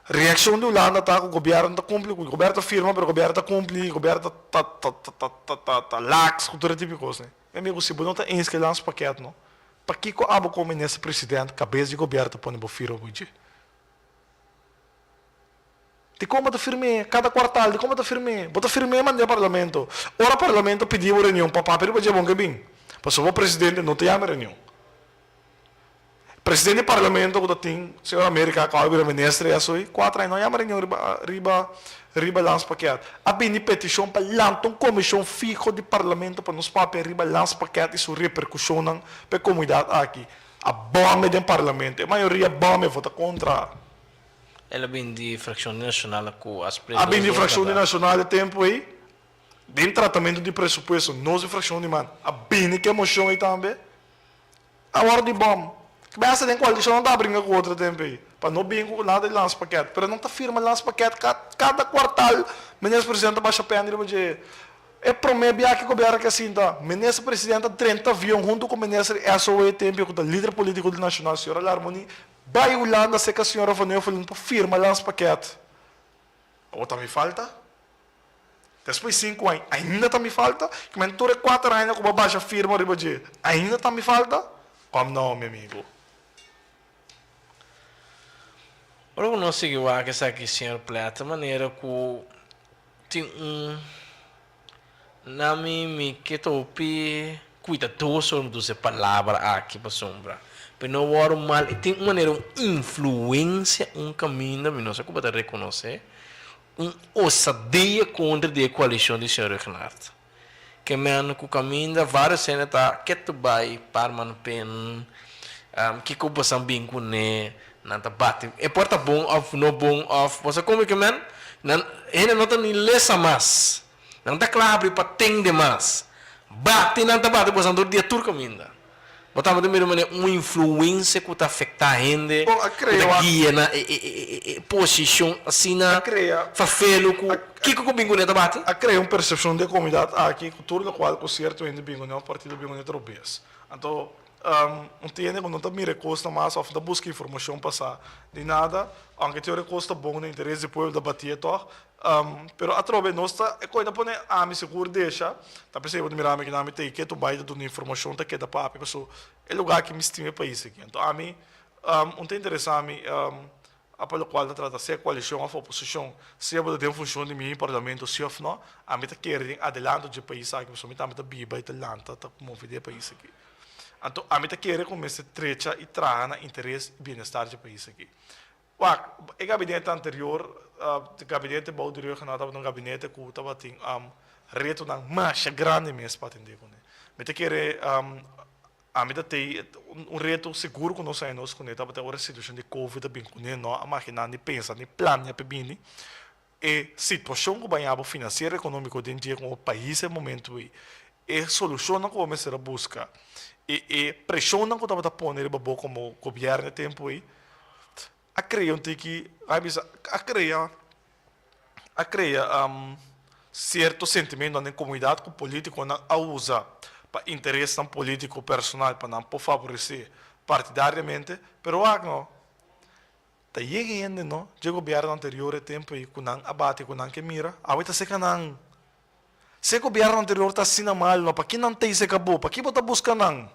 Reação do Holanda está com o governo está cumpre, o governo firma, mas o governo está cumpre, o governo está lax, cultura típica, né? Meu amigo, se você não está inscrito nesse paquete, não? Para que eu abo como nesse presidente, cabeça de governo está pondo firma hoje? De como está firme, cada quartal, de como está firme, bota firme mandar parlamento. Ora parlamento pediu reunião para papel, para bom que bem. Mas o presidente não te chama reunião. Presidente do parlamento que tem, senhor América, que é o ministro, e assim, 4 anos, não chama reunião riba lance paquete. A bem petição para lançar uma comissão fixa de parlamento para nos papéis riba lance paquete e sua repercussão para a comunidade aqui. A bomba do parlamento, a maioria bomba vota contra. Ela vem de fração nacional com as A bem de fração nacional de tempo aí, bem tratamento de pressuposto, não de fração de mano. A bem que emoção aí também. A hora de bomba. Começa a coalição não está brincando com outro tempo aí. Para não vir com nada de lance paquete. Mas não está firme lance paquete. Cada quartal, o ministro presidente baixa a pena de é promete que o governo que assim tá. O ministro presidente 30 avião junto com o ministro SOE tempo com o líder político do nacional, a senhora Larmoni, vai Holanda se que a senhora Vanel falando para firma lance paquete. Outra me falta. Depois 5 anos, ainda está me falta. Que mentor 4 anos com a baixa firma ainda está me falta. Como não, meu amigo? Ora, eu não sei o que essa aqui, senhor Plata, maneira que tem nome que topi cuidadoso de palavra aqui para sombra. Mas não é mal, tem uma maneira, uma influência, um caminho, não sei como te reconhecer, ousadia contra a coalição de senhor Renato. Que men que o caminho da várias cenas tá que tu vai para manpen que o passam bem com né não tá bate é porta bom off no bom off você como que men não ele não tá nem lesa mais não tá claro para tem demais bate não tá bate passando do dia tur caminho botava de maneira uma influência que tá afetar a gente que guia na posição assim na fafelo que o bingo né tá bate a criar uma percepção de comunidade aqui cultura da qual com certo ainda bingo não partido bingo né trobias então entende quando não tá me recosta mais of da busca informação passar de nada aunque te recosta bom no interesse do povo da batia to pero a trobe nossa é coisa pone a me seguro deixa tá percebendo de mirar me que não me tem que tu vai dando informação tá que da papo pessoa é lugar que me estima país aqui então a mim não tem interesse a mim a pelo qual da trata se a coalição ou a oposição se a tem função de mim parlamento se of não a mim tá querendo adelanto de país aqui pessoa me tá biba e talanta tá mover país aqui então, a mim está querendo começar a trecha e trazer na interesse e bem-estar do país aqui. O gabinete anterior, o gabinete Baudry, que estava no gabinete que estava tendo reto na marcha grande mesmo para atender com ele. Me está querendo, a mim tem reto seguro que nós saímos com ele, estava tendo uma situação de Covid, bem com ele, não, a máquina nem pensa, nem planeja para bem, e situação que vai haver financeira, econômica, de dia com o país, é momento aí, e solução que começar a buscar. E pressão não que estava pondo ele como governo tempo aí a criar que a criar certo sentimento na comunidade que o político não usa para interesse político personal para não favorecer partidariamente pero não tá chegando não de governo anterior tempo aí com não abate com não que mira agora se que não se o governo anterior está assim mal, não, para que não tem se acabou? Para que você busca não?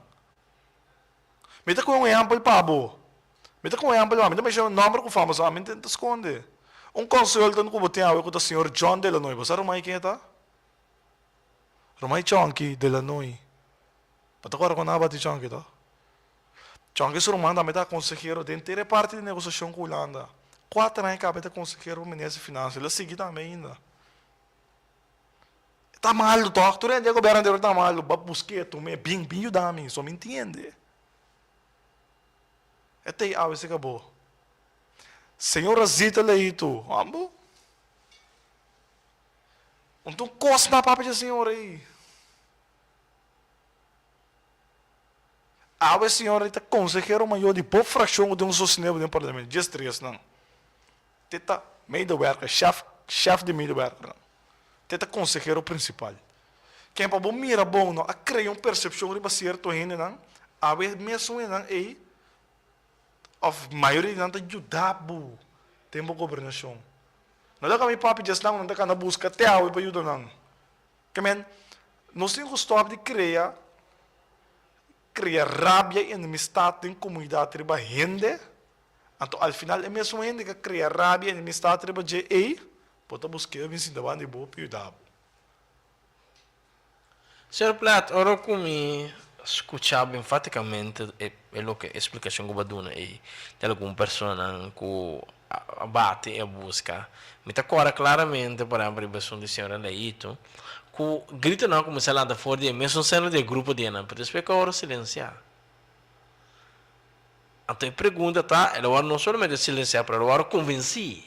Me dá com um exemplo para bo. Me dá com um exemplo, me dá mais um número que famoso, me tenta esconder. Um consultante que você tem com o senhor John Delanoy, você sabe quem é tá? Romai Chonky Delanoy. Para agora com nada de Chonky tá? Chonky surmanda me dá consejero de inteira parte de negociação com Holanda. 4 anos acaba de conseguir o Ministério de Finanças. Ele seguir também ainda. Está mal, doutor. O governo está mal. O Busquets, é bem da mim. Só me entende. Até aí, você acabou. Senhora Zita Leito. Ambo? Então, costa na papa de senhora aí. A senhora está consejero maior de por fração de sostenebel no parlamento. Just 3, não. Teta medewerker, chefe de medewerker. Teta consejero principal. Quem para bom mira bom, não, a criar uma percepção de basear to hene não. A mesmo não é of maioria não tá ajudado. Tem boa governação. Não dá kami papi just não dá kana busca até a para ajudar não. Que men nós temos que stop de criar rabia e enemistade em comunidade triba gente. Então, al final, é mesmo gente que cria rabia e enemistade triba de ei, pode buscar a vencer da de boa piedade. Senhor Plat, ora como escutava enfaticamente é o que a explicação que eu dou aí de alguma pessoa que abate e busca. Me está agora claramente para a abrigação de senhora Leito, que grita não como se ela anda fora de mesmo sendo de grupo de ana, por isso que agora silenciar. Então a pergunta tá, ela agora não somente silenciar, mas ela agora convencer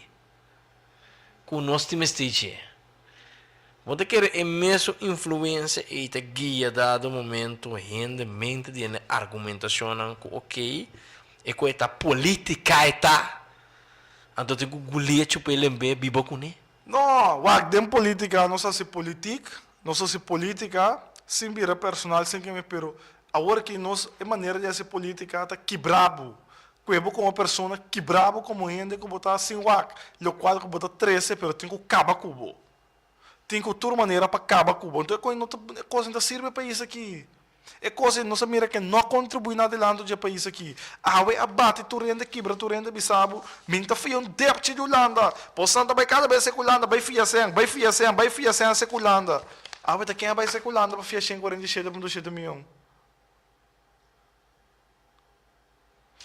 que nós temos que você quer a mesma influência e te guia dado momento, rendemente de argumentação que ok, e que esta política está, então tem que golir chupa ele bem bibo com ele. Não, dem política, não sei se política, sem vira personal, sem que me pero, agora que nós, a maneira de fazer política está quebrado. Cuebo como pessoa quebrado como gente que botar assim wak, o quadro que botar 13, pero tem que acabar cubo. Tem que outra maneira para acabar cubo. Então é coisa não serve para isso aqui. É coisa não se mira que não contribui nada lado de país aqui. Awe abate tu renda quebra tu renda bisabo, minta fia um depte de Holanda. Possando vai cada vez seculanda, vai fia sem seculanda. Awe tá quem vai seculanda para fia 47 milhões.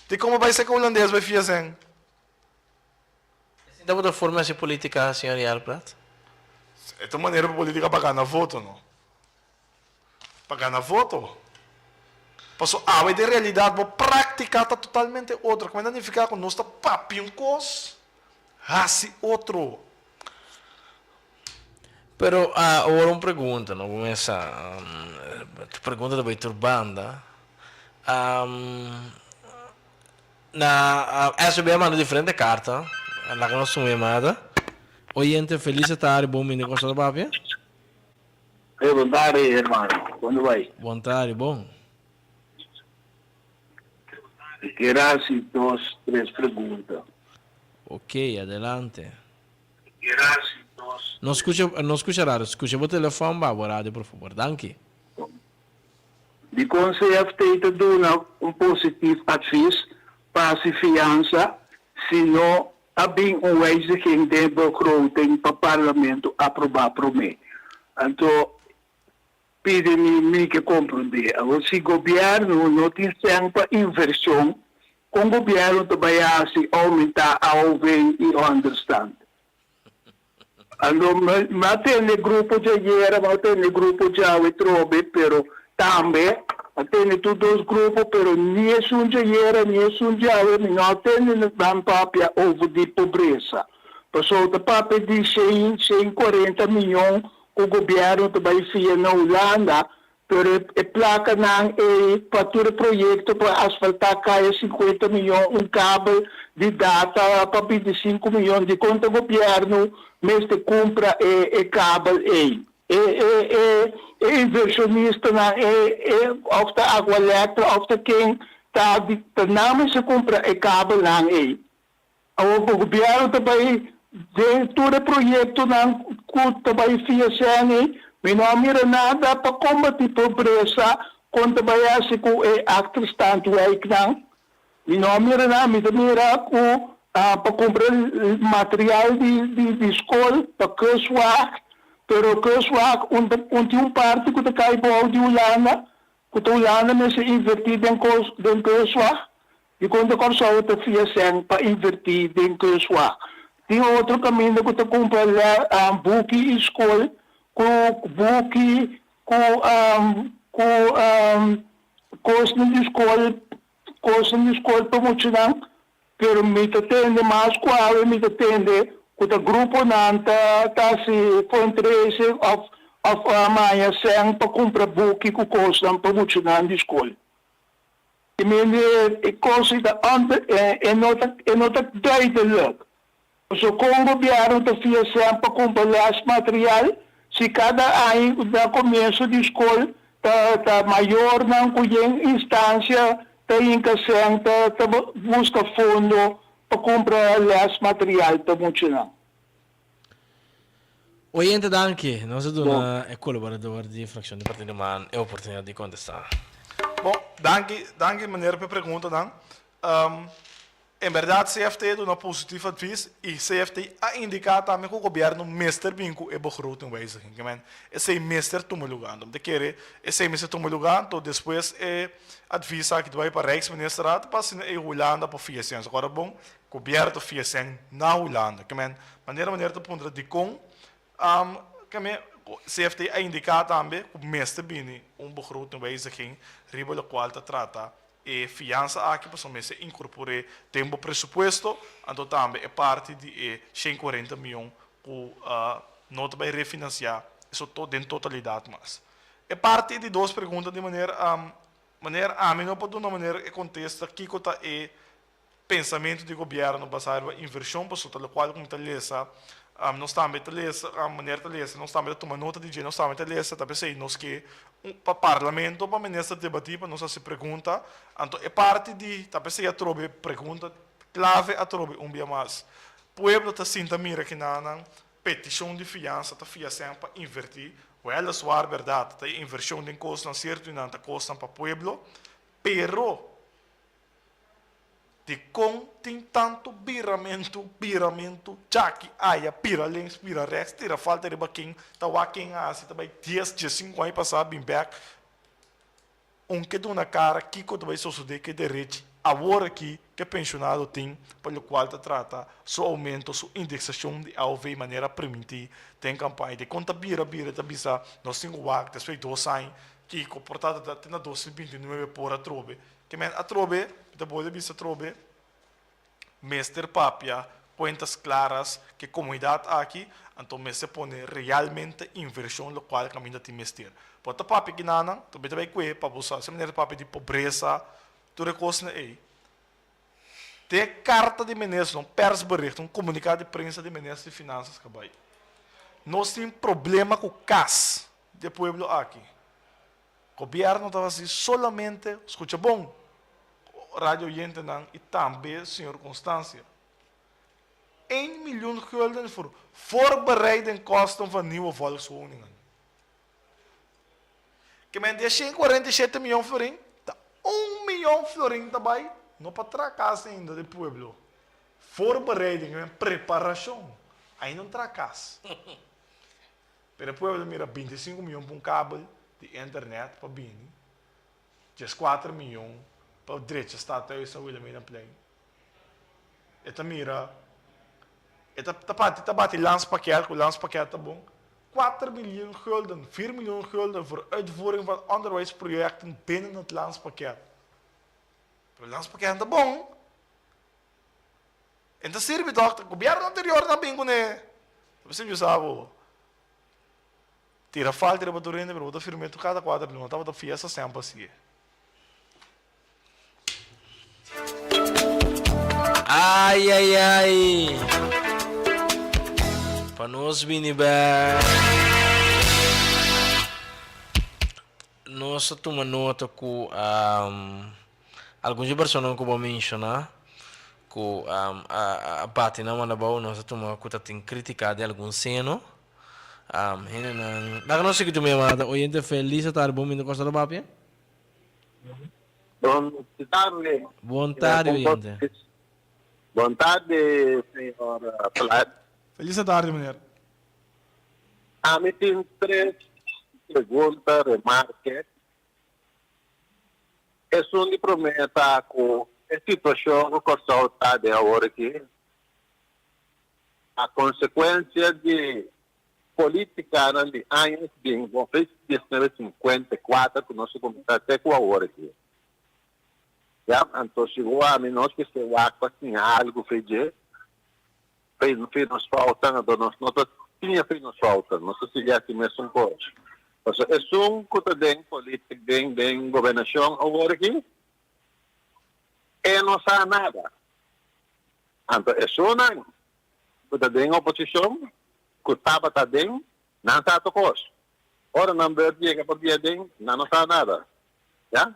De como vai ser que o holandês vai fia sem? Então, da forma de política, senhor Yal Prat? É uma maneira para política pagar na voto, não? Pagar na voto? Passou a de realidade, vou praticar está totalmente outra. Como ainda ficar com nós, está papinho cos, raci outro. Pero agora uma pergunta, não? Com essa pergunta da Beiturbanda. Na SB manda diferente carta, lá que nós somos chamada. Oyente, feliz tarde, bom menino, gostou da Bávia? Boa tarde, irmão. Quando vai? Boa tarde, bom. Quero assim 2, 3 perguntas. Ok, adelante. Não escucha raro, escucha o telefone, rádio, por favor, danke. De conselho feito do um positivo advies para a fiança, se não há bem wijziging de begroting para o parlamento aprovar para mim. Então, pede-me que compreender. Se o governo não tem sempre inversão, o governo também aumentar a ouvir e understand. Então, mas tem grupo de guerra, mas tem grupo de trobe, pero também tem todos os grupos, pero nem é um guerra, nem é um guerra, não tem papel over de pobreza. Passou o papel de 140 milhões, o governo também fez na Holanda, pero a placa não é para todo projeto para asfaltar caia 50 milhões, um cabo de data para 25 milhões, de quanto o governo mesmo compra cabo aí. Inversionista of de água elétrica, of de quem está namens se compra cabo lá aí. O governo também tem todo projeto não que também fez aí, mas não mira nada para combater pobreza, quando também assim com actos tanto aí que não mira nada, mas mira com para comprar material de escola para curso. Pero que swak unti parte que cai bom de Holanda, que Holanda me se invertir den swak. E quando corso outra fiação para invertir dentro do sua. Tem outro caminho que tu compra lá a book escola com book com curso de escola promocional, pero me atende mais qual me atende com o grupo não tá se fundraising of amanhã sem para comprar book com curso promocional de escola. E me considera é nota duidelijk. So com o governo está fazendo para comprar esse material, se cada ano da começo de escola tá maior não conhece instância tá encaixando tá busca fundo para comprar esse material para funcionar. Oyente, danke. Nós somos um colaborador de fração de Partido Man. É a oportunidade de contestar. Bom, danke meneer per pergunta dan. Em verdade, CFT dá um positivo advies e CFT a indicar também que o governo meester bingo e begroting wijziging. Esse meester toma lugar. De querer, esse meester toma lugar, então depois advies que vai para Rijksministeraat para se Holanda para fiação. Agora bom, o governo fiação na Holanda. Maneira de ponto de com, CFT a indicar também que o meester bini begroting wijziging, riba qual trata e fiança aqui para somente incorporar tempo presupuesto, então também é parte de 140 milhões que não vai refinanciar, isso todo em totalidade mas. É parte de duas perguntas de maneira a mim não pode uma maneira que contesta que está é pensamento do governo baseado em inversão para o qual como está lesa não está a lesa a maneira de lesa não está a tomar nota de não está a lesa também sei nós que para o parlamento para ministra debater para nós se pergunta então é parte de também sei a trobe pergunta clave a trobe dia mais pueblo está sinta mira que na petição de fiança está fiação para invertir ou ela suar verdade está inversão de custo certo e não está custo para pueblo pero de com tem tanto biramento, chaki, aia, pira links, pira rechts, tira falta de baquim, tá waking assim, também 10, 5 anos passar bem back, que do na cara, que quando vai suceder que direito, agora aqui, que pensionado tem, pelo qual te trata, seu aumento, sua indexação de AOV, maneira permitir, tem campanha de conta bira, tá bisa, nós temos o WAC, depois 2 anos, que comportado tem na 2029 por a trobe, que men a trobe, depois de bisa trobe, Mester Papia, cuentas claras que comunidade aqui, então se põe realmente inversão local caminho de Mester. Pota papi que nana, também que para buscar, se maneira papi de pobreza, tu recursos aí. Tem carta de ministro, persbericht, comunicado de prensa de ministro de finanças que vai. Nós temos problema com o CAS do pueblo aqui. O governo estava assim, solamente, escuta bom, rádio oyente e também, senhor Constância. 1 miljoen gulden voor voorbereiding kosten van nieuwe volkswoningen. Que men de 147 miljoen florin, 1 miljoen florin daarbij, não para tracas ainda do pueblo. Voorbereiding, preparação. Aí não tracas. Pero o pueblo mira 25 miljoen para cabo de internet para bini. 4 miljoen para o direito está thuis en Wilhelmina Plein. Eta mira, eta bate landspakket, o landspakket tá bom. 4 miljoen gulden, 4 miljoen gulden voor uitvoering van onderwijsprojecten binnen het landspakket. Het landspakket tá bom. En dat serve toch, o governo anterior também né. Você já sabe. Tira falta de baturende, pero o firmamento cada 4 miljoen, tava da fiesta sempre assim. Ai, ai, ai. Para nós, Binibar. Nós tomamos nota que algumas pessoas que vou mencionar que a parte na Manabau nós tomamos que tem criticado algum seno. Dá que nós seguimos a chamada. Oyente feliz estar bom vindo Costa do Papia. Boa tarde, oyente. Boa tarde, senhor Plat. Feliz tarde, meneer. A mim tem 3 perguntas, remarques. É só de promessa que a situação que o Corsol está de agora aqui, a consequência de política de anos de 1954 que nós começamos até com a hora aqui. Já, então chegou a nós que se vaca assim algo fez nos falta, nós tinha fez nos falta, nós se já mesmo coisa. Mas é que tem política bem governação agora aqui, e não sabe nada. Então é só não. Que tem oposição, que estava também, não está a coisa. Ora não verde que podia ter, não sabe nada. Já?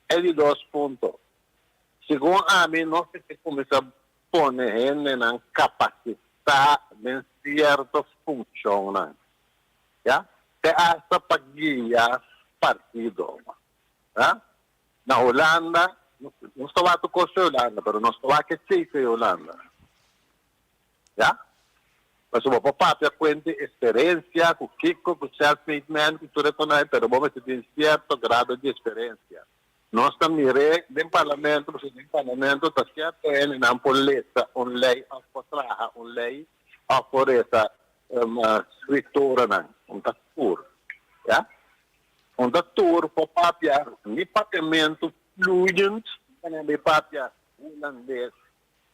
É de 2 pontos. Segundo a mim, nós temos que começar a pôr na capacidade de certas funções. Já? Até essa guiar partido. Já? Na Holanda, não estou a tocar a Holanda, mas não estou a que seja a Holanda. Já? Mas o papai conta experiência, com o Kiko, com o self-made man, com tudo isso, mas vamos ter certo grado de experiência. Nós também, no parlamento, está certo, ele não pode uma lei a fotraha, uma lei a foresta, uma escritura, tour. Já? Tour, para papia, no pagamento fluente, no papia holandês,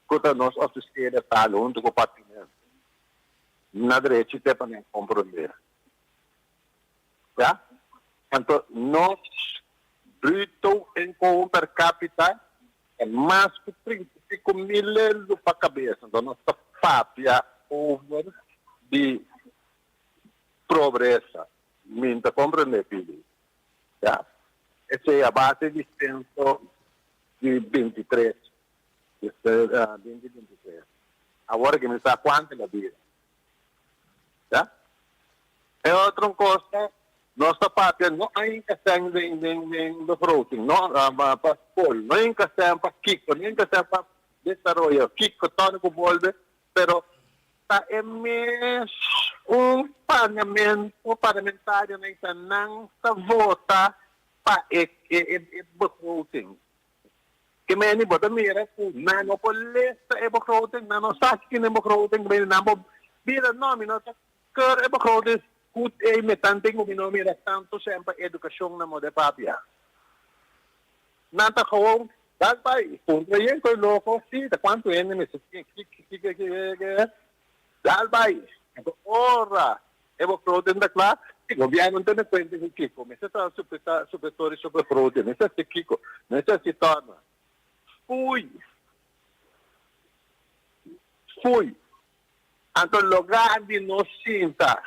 que nós oferecemos tal, onde o pagamento. Na direita, tem para comprometer. Já? Então, nós bruto income per capita é mais que 35 mil euros para a cabeça. Então, nossa papia over de pobreza. Minta compreender, filho. Já? Essa é a base de 123. 2023. Agora que me está quanto é a vida. Já? É outra coisa. Nossa pátria não há questão de frutos, não há para polo, não há questão para Kiko, não há questão para desenvolver. Kiko está com o bolde, mas está parlamentário não está vota para begroting. Que me ni bota mira, não pode begroting, não sabe que não begroting, não vira nome, não está quer begroting. Goed, met tanting mo binomira tanto sempre edukasyon na mo de papia. Nanta ko, dahil punto yan ko loko, si, da quanto yan mi dahil ora, evo protein da classe, il governo non ne prende il Kiko, ma se sta superiore sopra protein, se sta Kiko, ma se si torna. Fui. Anto lugar di non sinta.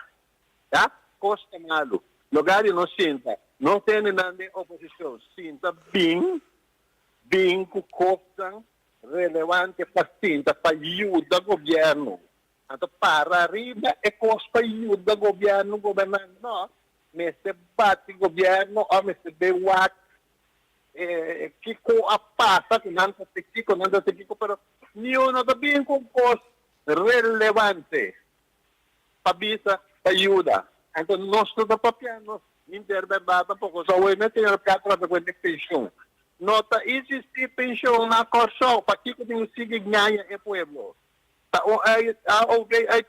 Já? Costa malo. Lugar não sinta. Não tem nada de oposição. Sinta bem que costa relevante para sinta, para ajudar o governo. Então, para arriba é costa para ajudar o governo governando. Não. Mas se bate o governo, ou mas se bewak, que com a passa, que não está tequico, pero nenhum está bem com costa relevante. Para ayuda. Então, nós toda papianos interberdade pouco. Só o tem o 4 pensão. Nota existe pensão na Corsol, para que tem o sigue ganha é pueblo. Tá o ai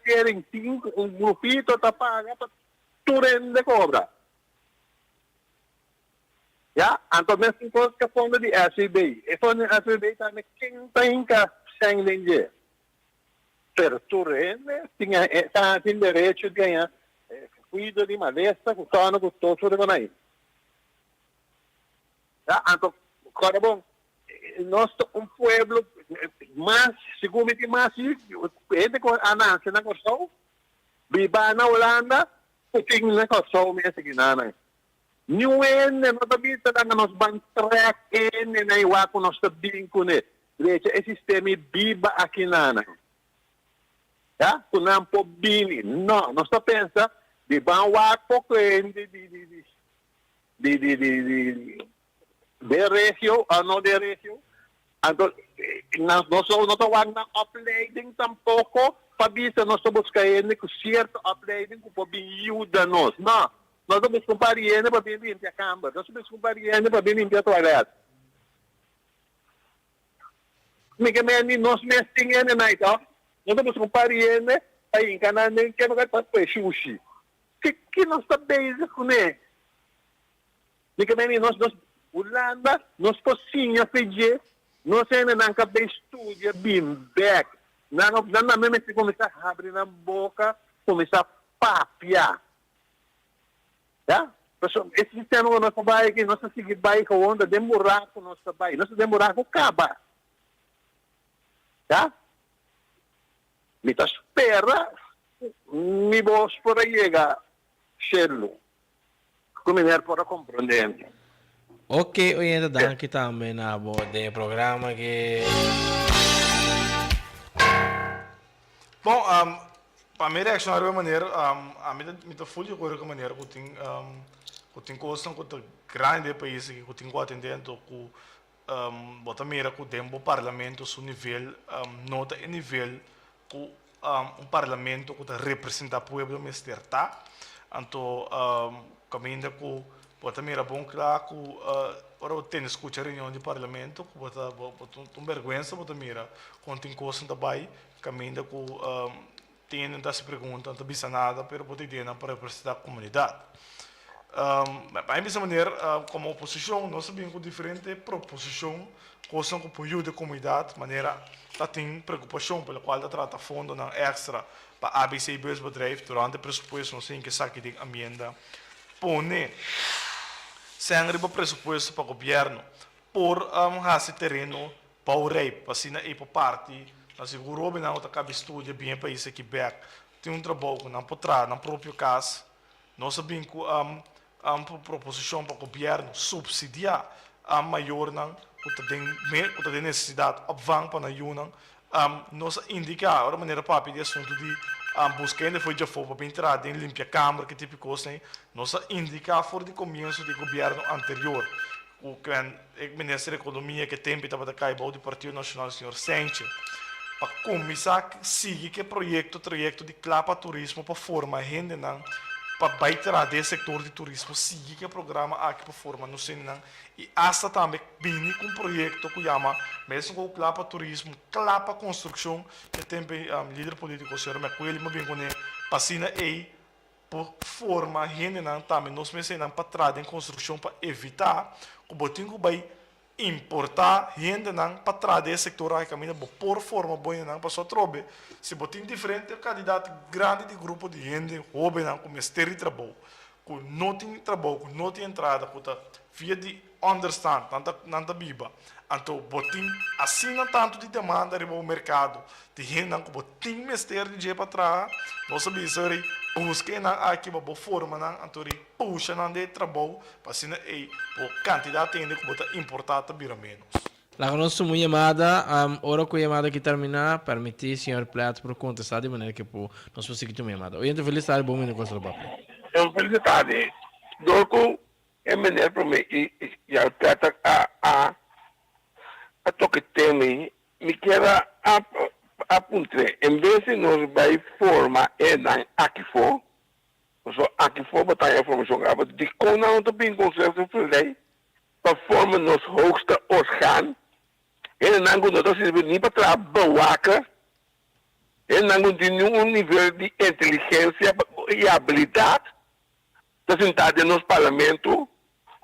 querem 5 grupito tá paga para turen de cobra. Já? Então, mesmo coisa que fundo de SB. E fundo de SB também quem tem que sangue pero Turene tem direito de ganhar cuida de malesta, custando custoso de ganhar. Então, agora bom, nós pueblo mais, segundo mais, ele com a Nancy na Corsol, viva na Holanda, o que na Corsol mesmo que nada. New Ene, não sabia que nós vamos track na Iwaco, nós sabemos que o sistema viva aqui nada. Já? Tu não pode vir. Não, nós estamos pensando de banwak po de ratio, ano de ratio. Então, nós não estamos na uploading tampouco, pabisa nós estamos buscando que certo uploading que pode ajuda nós. Não, nós estamos comparando para vir limpar a câmara, nós estamos comparando para vir limpar a toalete. Mika meni nos nesting yan na ito. Nung tapos kung pariyan ay ka na nang kaya magkatapos sushi. Kinos ta base ko ne. Mika meni nos Ulanda, nos cozinha pedir, nos ainda não cabe estúdio, bim, back. Não mesmo se começar a abrir na boca, começar a papiar. Tá? Esse sistema no nosso bairro, que nós seguir bairro com onda, demorar com nosso bairro. Nós demorar com caba. Tá? Me tá espera, me voz por aí chega, Sherlo. Como é para compreender. Ok, oyente, dan kita também na de programa que... Bom, para mim reaccionar de uma maneira, a mim me full de acordo com a maneira que tem coisa que tem grande país que tem que atender que bota mira que tem um parlamento seu nível nota em nível que parlamento que representa o povo mestre tá, então caminho que bota mira bom claro que ora tem escutar reunião de parlamento que bota vergonha bota mira quando tem coisa também caminho que tem não se pergunta não bisa nada pero bota ideia para representar a comunidade mas dessa maneira como oposição nós sabemos que diferente proposição coisa que apoio da comunidade maneira tá tem preocupação pela qual trata fundo não extra para ABC bedrijf durante o pressuposto não sei em que saque de amenda pone sem riba pressuposto para o governo por esse terreno para o rei para sina e para parte na seguro bem não tá cabe estudo bem para isso aqui back tem trabalho não por trás no próprio caso nós sabemos que proposição para o governo subsidiar a maior não que tem necessidade avançar para a União nós indicar a maneira para pedir assunto de buscar ainda foi já for para entrar em limpar câmara que tipo coisa nós indicar fora de começo do governo anterior o ministro da economia que tem estava da caiba do Partido Nacional o senhor Sánchez para começar a seguir que projeto de clapa turismo para formar gente não para baitar desse setor de turismo seguir que programa aqui para formar no Senão e essa também vem com um projeto que chama mesmo com o clapa turismo clapa construção que tem líder político o senhor Macueli mas bem com ele passina aí por forma gente não também nós mencionamos para trás em construção para evitar que o botinho vai importar gente não para trás desse setor aí caminha por forma boa não para só trobe se botinho diferente candidato grande de grupo de gente jovem não com mestre de trabalho com não tem trabalho com não tem entrada com via de understand tanta biba então botinho assina tanto de demanda no mercado de gente não com botinho mestre de jeito para trás nós sabemos aí busquei aqui uma boa forma não então puxa não de trabalho para assinar aí por quantidade de gente que bota importada vira menos. La conosco muito chamada, ora com a chamada que terminar, permitir senhor Plato para contestar de maneira que nós possamos seguir uma chamada. Oyente, felicidade, bom minuto com o papo. Felicidade. Dorco é melhor para mim e a Plato a toque teme me quer apontar em vez de nós vai formar aqui for aqui for botar a informação grava de como não também conselho de lei para formar nos hoogste orgaan ele não consegue se vir nem para trabalhar ele não tem nenhum nível de inteligência e habilidade está sentado no parlamento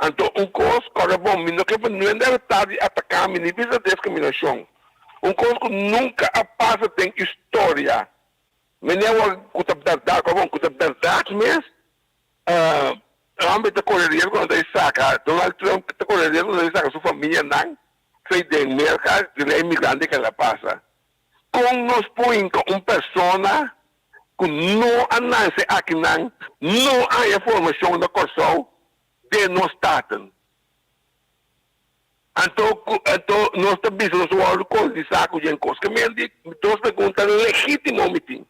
então coisa corre bom não que não é verdade atacar a minha discriminação coisa que nunca passa tem história mas não é o que está verdade mesmo ambito correria quando ele saca Donald Trump está correria quando ele saca sua família não sei de mercado de imigrante que ela passa com nos põe uma pessoa que não anuncie aqui não há informação da corção de nós staten então nós também somos o álcool de saco de coisa que me duas perguntas legítimas meeting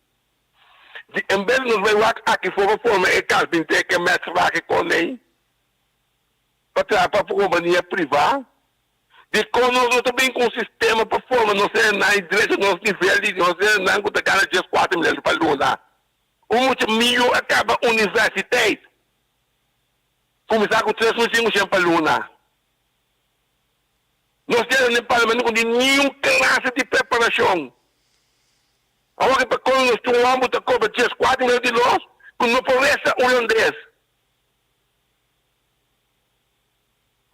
em vez de nós vai aqui for forma é carpinteiro que mestre aqui com ele para companhia privada de como nós também com o sistema para forma não ser na direito nosso nível de nós não com cara de 4 milhões para luna muito milho acaba universidade começar com 3 milhões para luna Nós temos no parlamento com nenhuma classe de preparação. Agora para quando nós tomamos a Copa de 4 meses de nós, com uma pobreza holandês.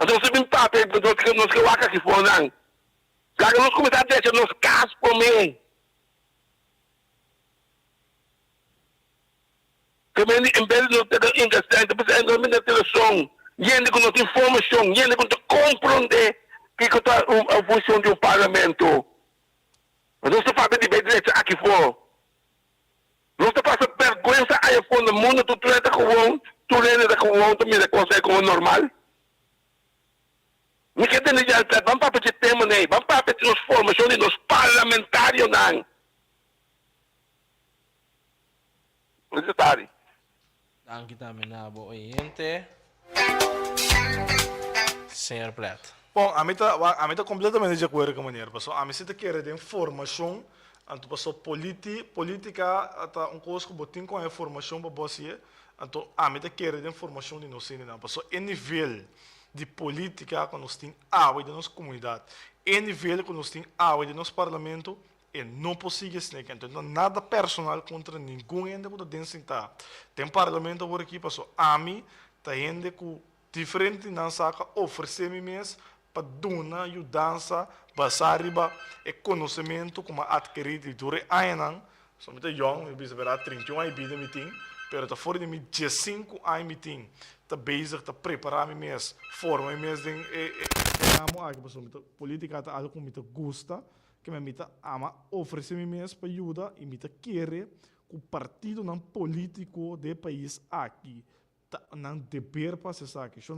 Então, se bem papo, nós que waka aqui fora, claro, nós começamos a dizer, nós casos por mim. Que em vez de nós ter indústria, nós temos televisão, gente com nossa informação, gente com compreender que é a função de um parlamento. Nós estamos fazendo de bem direito aqui fora. Nós estamos passando vergonha aí fora no mundo, tu lembra com o tu me consegue como normal. Não quer dizer que vamos para esse tema, né? Vamos para essa formação de nós parlamentários, não. Secretário. Danke também, Nabo Oyente. Senhor Plat. Bom, a mim tá completamente de acordo com a maneira, pessoal. A mim se te quer de informação, então pessoal política até coisa que botem com a informação para você, então a mim te quer de informação de nós não, pessoal. Em nível de política que nós tem água de nossa comunidade, em nível que nós tem água de nosso parlamento, é não possível assim, então não nada personal contra nenhum ainda que tem sentar. Tem parlamento por aqui, pessoal. A mim tá ainda com diferente não saca oferecer me mesmo para dar ajudança, passar riba e conhecimento como adquirido durante anos. Somente young, eu bisa verá 31 anos de meeting, pero tá fora de mim 15 anos meeting, tá basic, tá preparar me mesmo, forma me mesmo amo aqui pessoal, política tá algo que me gosta, que me ama oferecer me mesmo para ajuda e me querer o partido não político do país aqui. Não dever para se sabe que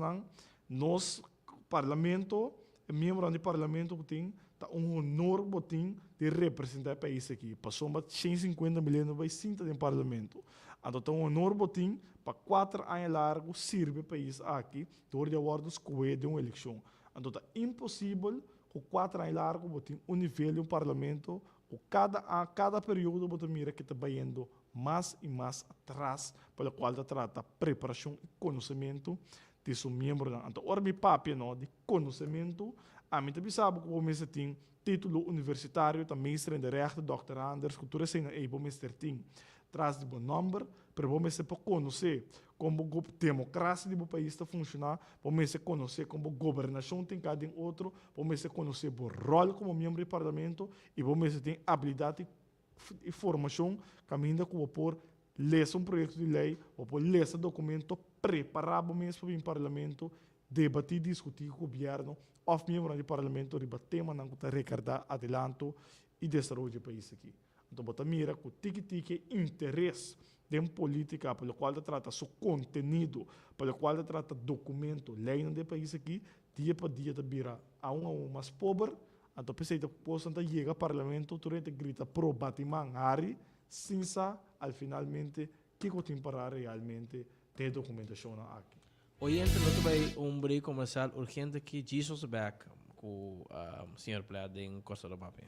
nós parlamento membro do parlamento tem honor botim de representar o país aqui passou mais 150 milhões de cinta no parlamento então honor botim para 4 anos largo serve o país aqui door de acordo com de uma eleição então é impossível com 4 anos largo botim nível do parlamento o cada período botim mira que está indo mais e mais atrás, pelo qual trata preparação e conhecimento de seu membro. Então, ora mi papi de conhecimento, a mim também sabe que você tem título universitário, também mestre em direito, Dr. Anders, cultura sem aí você tem traz de bom nome, para você pode conhecer como a democracia do país está funcionando, para você conhecer como a governação tem cada outro, para você conhecer o rol como membro do parlamento e você tem habilidade e formação caminha com o por ler projeto de lei ou por ler documento preparado mesmo para o parlamento debater discutir com o governo ou membro do parlamento debater mas não está recordar adelanto e desenvolver o país aqui então bota mira com tique interesse de política pelo qual trata seu conteúdo pelo qual trata documento lei no país aqui dia para dia vira a um mais pobre. Então, pensei que posso chegar ao parlamento, tu grita pro Batiman Hari, sinsa, al finalmente, que eu tenho para realmente ter documentação aqui. Oyente, nós temos break comercial urgente aqui, Jesus Back, com o Sr. Plat em Costa do Papi.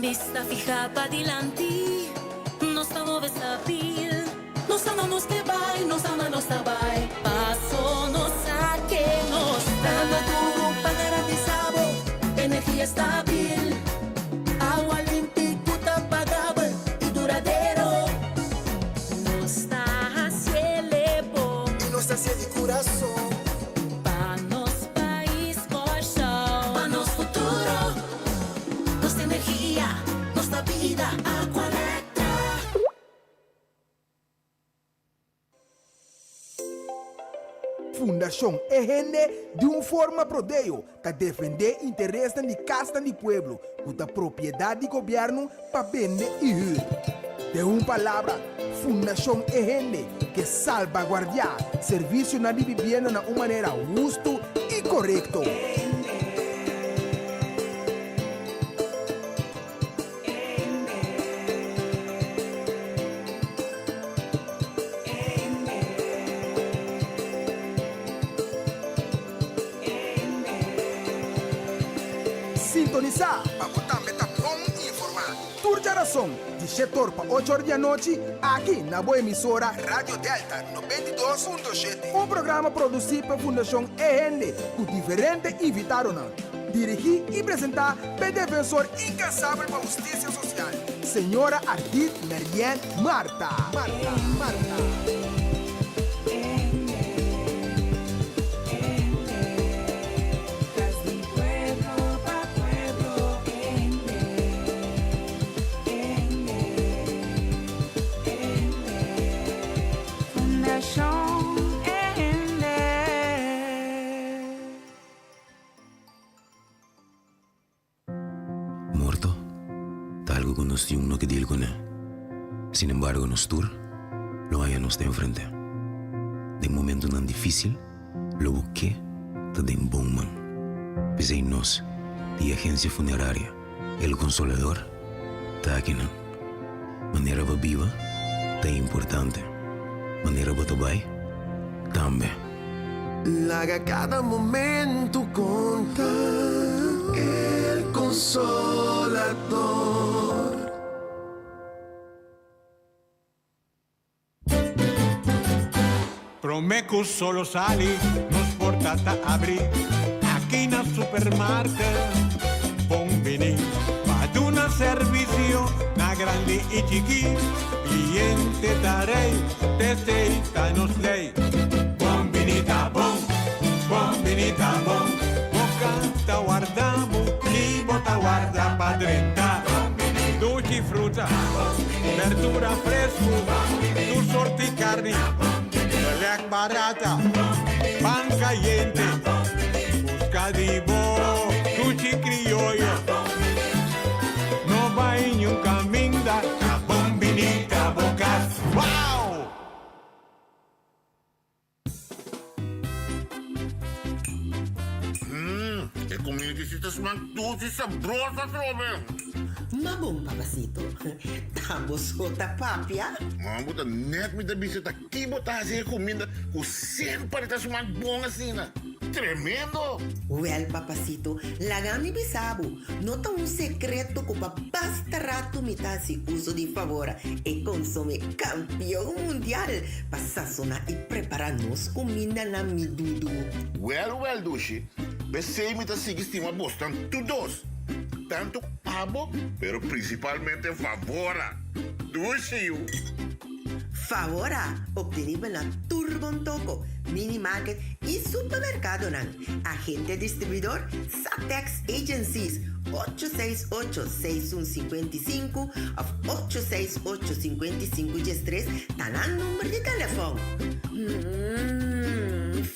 Vista fija para adelante, nos vamos a saber. Nos amamos que vai, nos ama, nos vai. Paso, nos saque, nos dando duro para garantizar energía estável, agua limpia, potable y duradero. Nos da cielo bom y nos da cielo y corazón. Pa nos país corazón, pa nos futuro, nos da energía, nos da vida, agua electra. Fundação EGN de uma forma prodeio que defender interesse de casta do pueblo, com a propriedade do governo para vender e ir. De uma palavra, Fundação EGN que salvaguarda serviço na vivienda de uma maneira justa e correta. Sintonizar para botar meta bom e informar. Turja coração, de 7 horas para 8 horas da noite, aqui na boa emissora Rádio Delta 92.7. Um programa produzido pela Fundação EN, com diferentes invitados. Dirigir e apresentar pelo defensor incansável para a justiça social, senhora Ardit Merien Marta. Morto, algo que nos dio uno que deal con él. Sin embargo, nos tour, lo hay nos de enfrente. De un momento tan difícil, lo busqué de un buen man. Pese nos, de agencia funeraria, el consolador, está aquí no. Manera va viva, está importante. Manera va tabay, también. Laga cada momento contar el consolador. Promeco solo sali, nos portata abri, aquí na supermarket, bombini, ad una servicio, na grandi e chiqui, cliente darei, testeita nos lei, bombinita bom, boca ta guardamo, libo ta guarda padrenta, dolci frutta, verdura fresco, tu sorti carni, Lek barata, pan caliente, buscadivo, cuchi criollo. No va en un camino da bombinita bocas. ¡Wow! El comidita es más dulce y sabrosa, Robin. Mabong papasito. Tamos kota papia. Mamo, tá net me da bisita aqui botar assim comida com sempre tá mais bom assim, né? Tremendo! Well, papacito, lagami bisabo. Nota um secreto que basta rato mitasi uso de favora e consome campeão mundial para sazonar e preparar nos comida na midudu. Well, Dushi. Pensei me tá seguindo estima bastante todos. Tanto pabo, pero principalmente favora. Dushi. Favora, obtenible na Turbon Toco, Mini Market e Supermercado nan. Agente distribuidor Satex Agencies 868-6155 of 868-5513 tanan número de telefone.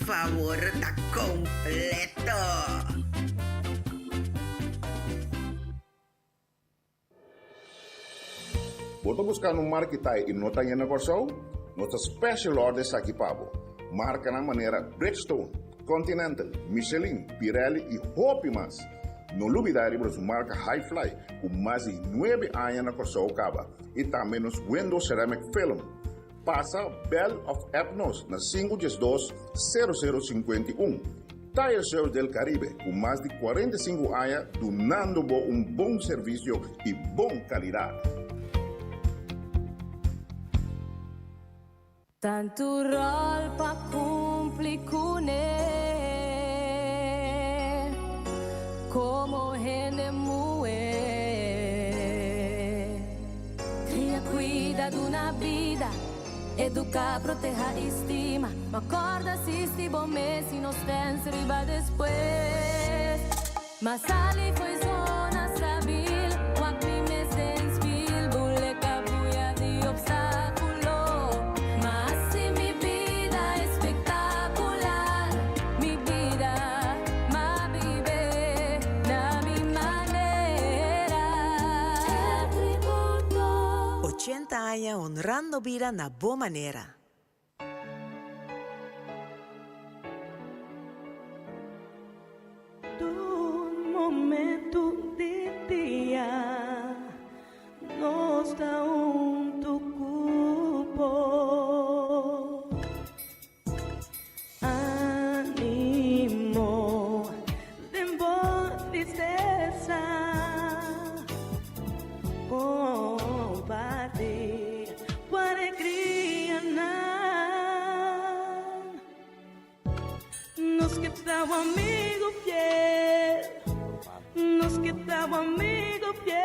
Favor tá completo. Bota buscar no marketai e nota na corção, nota special orders aqui pabo. Marca na maneira Bridgestone, Continental, Michelin, Pirelli e Hope mais. Não olvidar para sua marca High Fly, com mais de 9 anos na corção caba. E também nos Windows Ceramic Film. Passa Bell of Epnos na 512-0051. Tire Service del Caribe, com mais de 45 anos, donando bom serviço e boa qualidade. Tanto rol pa cumpli con como mue. Cria cuida de una vida, educa, proteja y estima. Ma acorda si sti bom mesi nos tens riba después. Ma sali foi zona stabil, wak mi me sens fil, bulle cabuya di obstáculo. Honrando vida na boa maneira. Um momento de dia nos dá cupo. Ánimo de boa tristeza. Oh. quedamos amigos fiel, nos quedamos amigos fiel.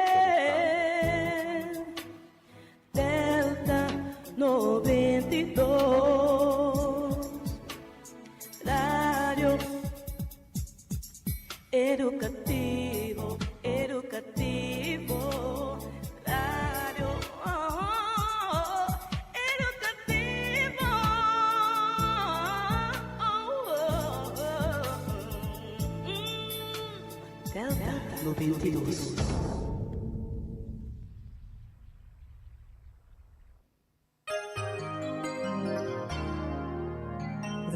Delta 92, radio educativo, educativo, radio educativo. Delta 92.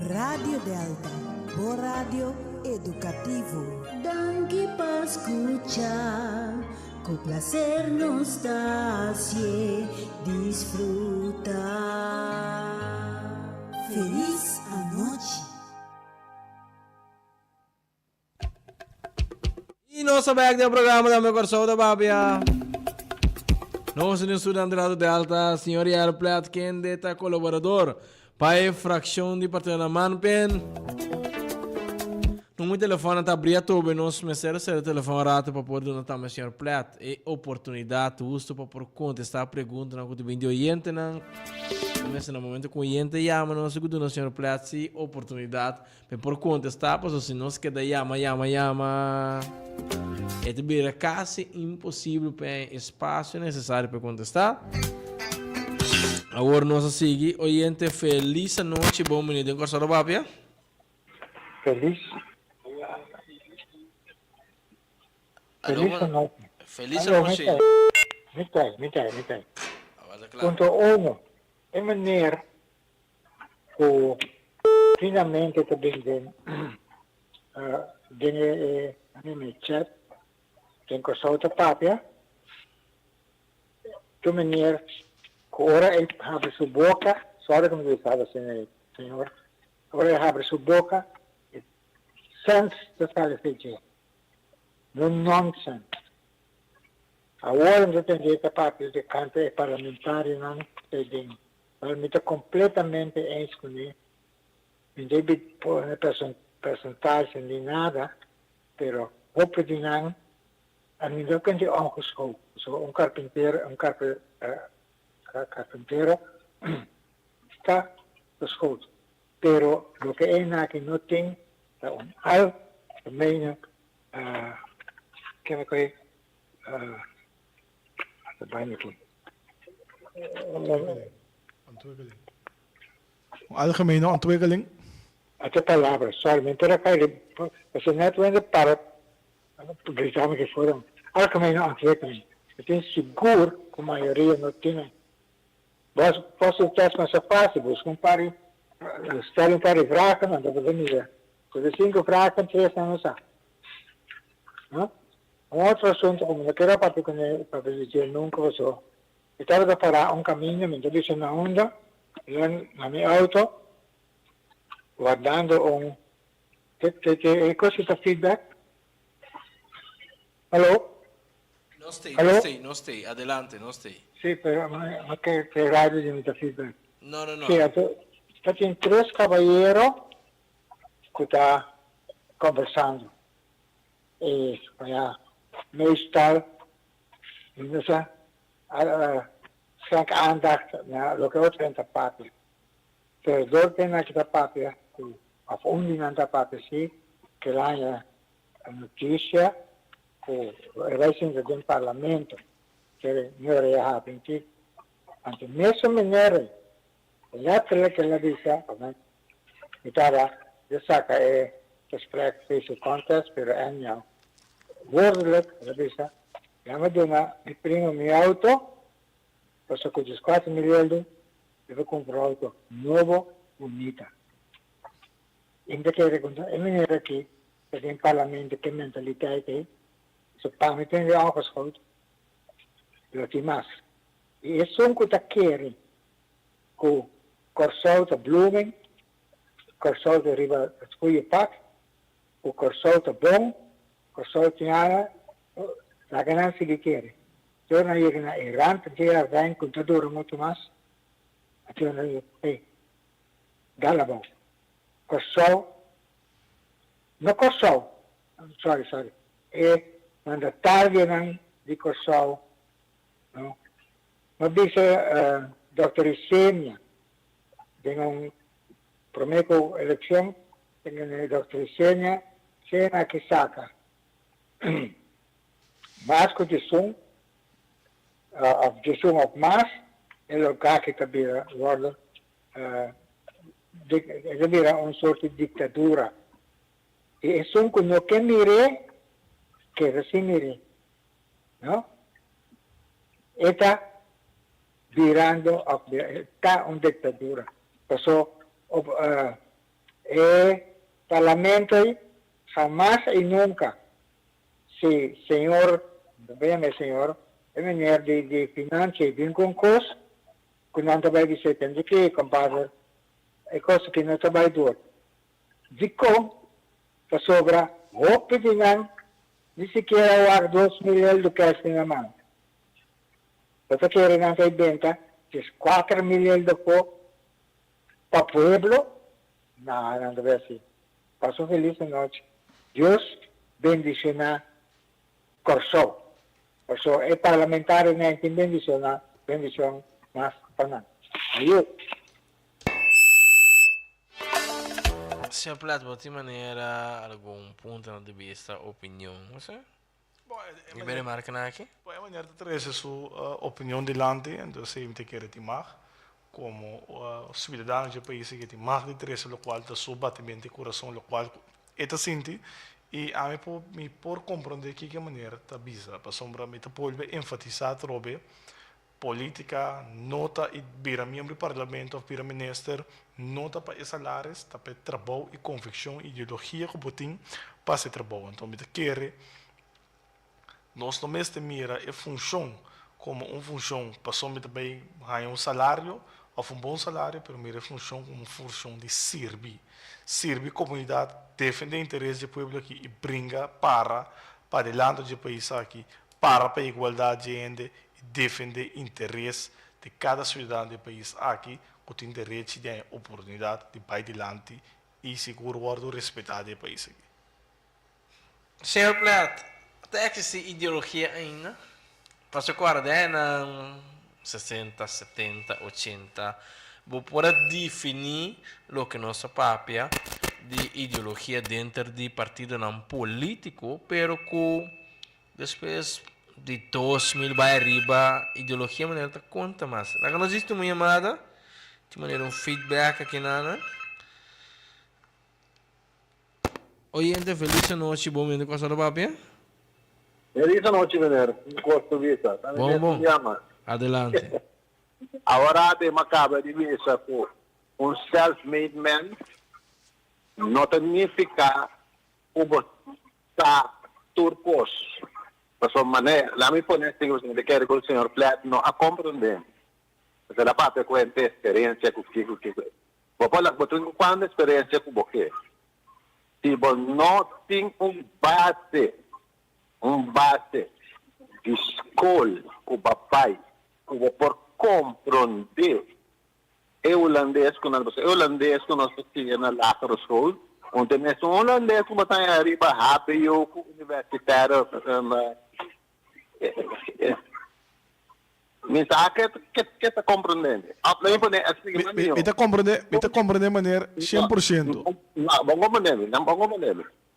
Radio Delta, por radio educativo. Danke por escuchar, con placer nos hace disfrutar. Feliz anoche. E nossa back do programa da meu coração da Babia. Nós somos estudante do Delta, senhor Yel Plat, quem é colaborador para a fração de partida Manpen. No meu telefone está aberto, nós começamos a telefone rato para poder notar o senhor Plat e oportunidade uso para por contestar a pergunta na que vem oyente na começa no momento que o oyente chama nós segundo o senhor Plat se oportunidade para por contestar, pois se nós queda chama é de beira quase impossível para espaço necessário para contestar. Agora nós seguimos, oyente, feliz noite, bom menino, em Corso da Babia. Feliz. Feliz noite. Feliz noite. Mitay. Punto 1. É maneira que finalmente também tem chat, tem Corso da Babia. De maneira que ora ele abre sua boca, só como eu estava senhor, ora ele abre sua boca, sense da sala de no nonsense. Agora não tem jeito para de canto é parlamentar não tem. Mas me está completamente ens com ele. Não deve pôr percentagem nem nada, pero roupa de não, a mim não tem ongeschool. So carpinteiro está geschoold. Pero lo que é na que não tem al menos que me coi trabalho aqui. Algemene ontwikkeling. Até palavras, somente era que você net wende para publicar que foram algemene ontwikkeling. Eu tenho seguro que a maioria não tem. Posso ter mais fácil, vos compare, stellen um par de vragen, en dat bedoel ik. Dus de 5 vragen, 3 zijn we samen. Um outro assunto, como não quero para dizer nunca passou. Eu estava a parar caminho, me disse na onda, na minha auto, guardando que coisa da feedback? Alô? Não sei, adelante, não sei. Sì, però ma che radio di metafisica? No. Sì, c'è 3 caballeros che sta conversando. E meestal, schenk aandacht naar lo che oltre in tapati. Per doorte naar je tapati, of ondine aan tapati, sì, che l'ha notizia, che reising del Parlamento. Que não ia atingir, ante nessa maneira, letterlijk la dice, estava de saca gesprek face contest, pero anno, woordelijk la dice, me dona, mi primo mi auto, posso con 4 milioni, devo comprare auto nuovo, unita. Indicare in maniera che, per il Parlamento, che mentalità è, se permette di aangeschoten, Lotimas. E sono takkeri con Corsauta Blooming, Corsauta Riva het goede pak, con Corsauta Bon, Corsauta Jana, la gananza di keren. Torna hier naar Iran, te dire zijn contador Motomas, en torna hier, Galabon, Corsau, no Kosovo, sorry, e mandataryo ng di Kosovo, no? Mabisa Dr. Isenia, dengan promeko eleksyon, dengan Dr. Isenia, siya nakisaka. Mas ko Jesung, of Mas, elo kakitabira, warlo, kabira un sorta di dittatura. E son kuno che mire, che rasimire, no? Eta virando ta un dittatura. Paso parlamento jamás y nunca si señor, bene señor, e maniera di finanze di un concorso, con non tabay di settembre che compadre e cose che non tabay due. Dico, pa sobra, hope di nan, ni siquiera war 2 milyon de cash naman. Pata kaya rin ang kaibenta, is 4 milyon de po pa pueblo, na tabay Paso feliz noche. Dios bendiciona Kosovo. Kosovo è parlamentare neanche in bendizione mas panan. Ayun. Senhor Plato, de outra maneira, algum ponto de vista, opinião, não sei? Je bent marken aqui? Bom, é maneira de trazer sua opinião delante, então sempre querer te mar, como cidadãos de países que te mar de trazer o qual te sua batimento de coração, o qual é te sente, e a mim por compreender que maneira te avisa, para sombra me te pode enfatizar trobe política, nota e vira membro do parlamento, vira ministro, nota para salários, para trabalho e convicção, ideologia que botem para esse trabalho. Então, me te querer nós não mesmo mira a função como uma função para somente também ganhar salário ou bom salário, mas mira a função como uma função de servir a comunidade, defender o interesse do povo aqui e brincar para adelante do país aqui, para a igualdade de gente e defender o interesse de cada cidadão do país aqui, que tem direito de oportunidade de ir adelante e seguro guardar respeitado do país aqui. Senhor Plato, até que essa ideologia ainda, passou quarentena 60, 70, 80, vou poder definir o que nossa papia de ideologia dentro de partido não político, pero que depois de 2000 vai arriba, ideologia maneira conta mais. Lá que nós existe uma chamada, de maneira feedback aqui nada. Oyente, feliz noite, bom momento com a sua papia. Feliz noite, Vener. Gosto de vista. Bom. Adelante. Agora te acaba de ver um self-made man não significa que está turcos. Por maneira, lá me põe assim que quer que o senhor Plato não a compreender. Porque a parte cuenta experiência com que vou falar quando experiência com você. Se você não tem base de escola com o papai, que você por compreender holandês que nós tínhamos na Lacro School, onde nós holandês que você arriba rápido com universitário, que está compreendendo? Me compreender de maneira 100%. Não,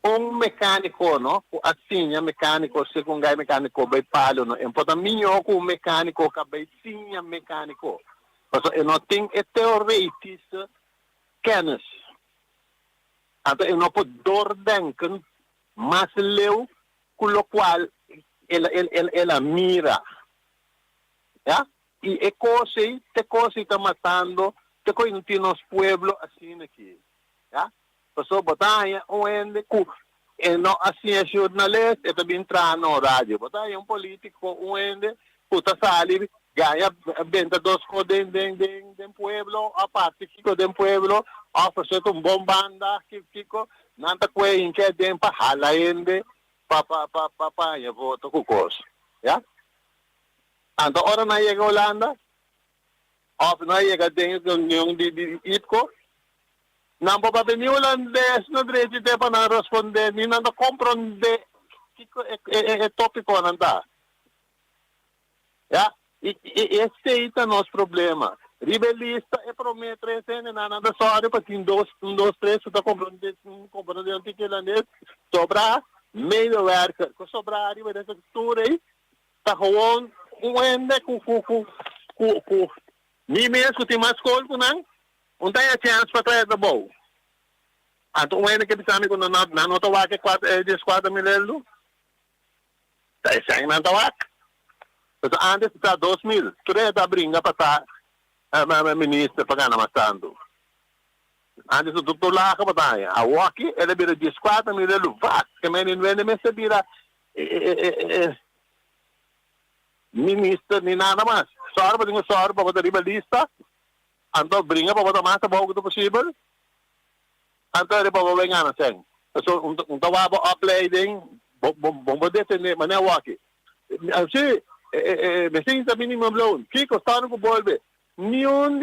um mecânico, não? Assim, mecânico, segundo mecânico, vai palo, não? Importa melhor que um mecânico, que vai sim mecânico. Porque eu não tenho teoretische kennis. Então, eu não posso doordenken, mas leu, com o qual ela mira. Ja? E é coisa está matando, te coisa não tem nos pueblos assim aqui. Ja? Pessoa batalha, onde não assim é jornalista, é também entrar no rádio. Batalha político, onde puta sali, ganha venda dos coisas de pueblo, a parte que do pueblo, oferece bom banda, que nada coisa em que tem para halaende, para eu voto com coisa. Ja? Então, ora na chega Holanda, of na chega dentro da União de IPCO, Não pode venir holandês no direito de para responder, nem não compreender é tópico não dá. Já? E esse é o nosso problema. Rebelista é prometer nada só para ter dois, três, está compreendendo que holandês sobrar meio worker, que sobrar e vai dessa cultura aí, tá gewoon ende com nem mesmo que tem mais coisa não tem a chance para trazer da boa. Então o ende que pensamos que não nota o que 4 mil tá sem não tá então antes está 2.000 3 da brinca para tá ministro para ganhar bastante. Antes do doutor lá que batalha, a walkie ele vira 4 mil vac que me vende me se vira ministro nem nada mais. Só para botar ribalista, então brinca para botar mais pouco do possível. Então ele para ganhar assim. Então tawabo uploading bom detender mas não walkie. Assim me sinta minimum loan. Que custaram com bolbe. Nenhum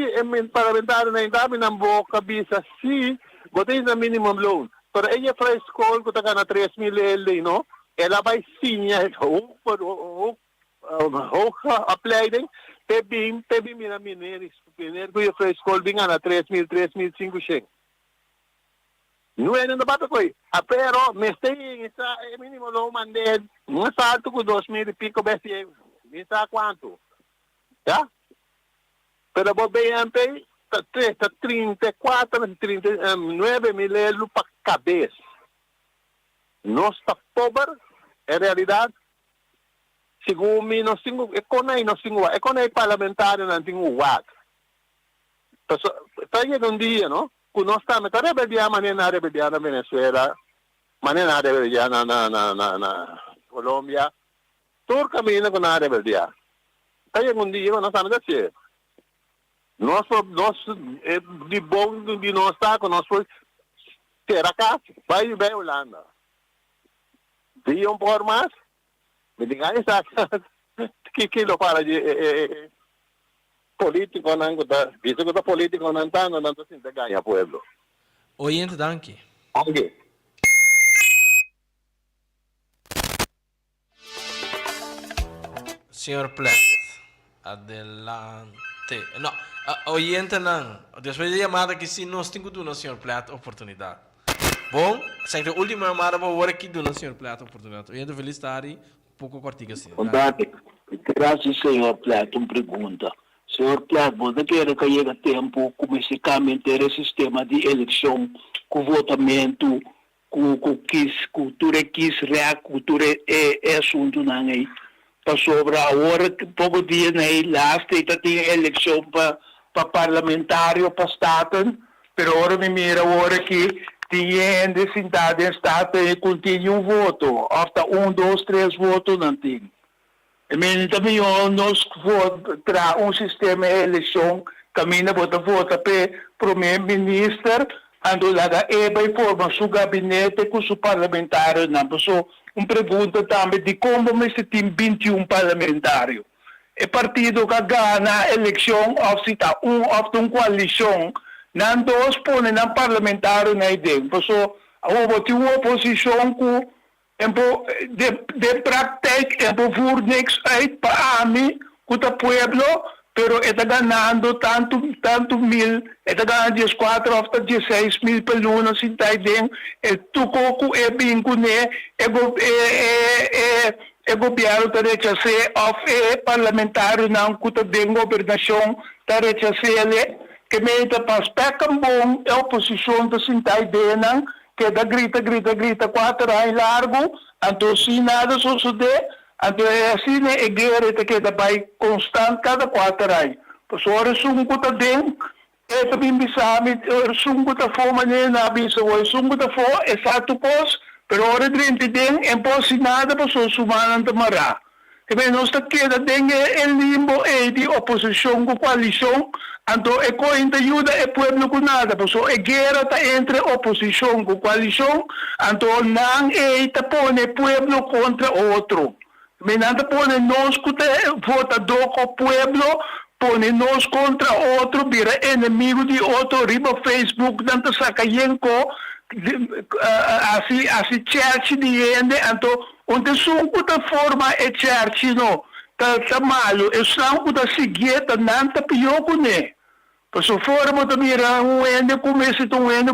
parlamentar na indami ng boca bisa si botei na minimum loan. Pero ella para escola que está na 3.000 no, ela vai sinha o applying tebim mina mineris que eu para escola binga na 3.500. Não é nada para coi. Pero me tem essa minimum loan manded, um salto com 2.000 e pico besi. Misa quanto? Já? Pero vos vean, está 34, 39 mil para cabeça. Nós está pobre, em realidade, segundo mim, nós temos, é parlamentar, não temos o WAC. Está chegando um dia, não? Que nós estamos, está rebeliando na Venezuela, na rebeliando na Colômbia, todo caminho com a rebelião. Está chegando um dia, nós estamos assim. Nós de bom de nós está com nós foi ter a casa, vai bem Holanda. Vi por mais, me diga que lo para de político não está, visto que o político não está, não se ganha pueblo. Oyente, danke. Okay. Senhor Platt, adelante. No, oyente não. Depois da chamada que se nós temos do Senhor Platt oportunidade. Bom, sem a última chamada para o aqui do Senhor Platt oportunidade. Oyente feliz estar aí, pouco cortiga assim. Graças Senhor Platt, uma pergunta. Senhor Platt, você quer que chegue tempo como esse caminho ter esse sistema de eleição com votamento, com cultura cultura é assunto não é? Para sobre a hora que pouco dia né lá está tem eleição para parlamentário para estado, pero agora me mira a hora que tinha em cidade estado e continua um voto, até 1, 2, 3 votos não tem. E também nós vamos sistema de eleição, caminha vota para primeiro-ministro, ando lá vai formar seu gabinete com seu parlamentário não passou. Uma pergunta também de como se tem 21 parlamentários. O partido que ganha a eleição, ou se está uma coalição, não dois põem na parlamentário na ideia. Então, houve uma oposição de prática, por niks uit para mim, com o pueblo, pero está ganhando tanto mil, está ganhando 14 ou 16 mil pelunas sem tá dentro, e tu coco é bingo né, é governo tá rechacer, ou parlamentário não cuta dentro governação tá rechacer ele, que me tá paspecam bom, é oposição tá sem tá dentro, que dá grita 4 anos largo, então se nada suceder, então é assim, né, é guerra que vai constante cada 4 anos. Por hora sungo tá dentro, é também bisame, sungo tá fome né, na bisa, o sungo tá fome, é sato pos, pero hora dentro dentro, é posse nada, por so sumanan tá mará. E bem, nós tá queda dentro, é limbo, é de oposição com coalição, então é coisa ajuda, é pueblo com nada, por so é guerra tá entre oposição com coalição, então não é tá pone pueblo contra outro. Menanta pone nós que vota do pueblo pone nos contra outro, vira inimigo de outro, riba Facebook, tanto sacayenco, assim church de gente, então, onde sunco da forma é church, no, tá malo, é sanco da seguida, nanta pioco, né? Passo forma da mira um ende começa um ende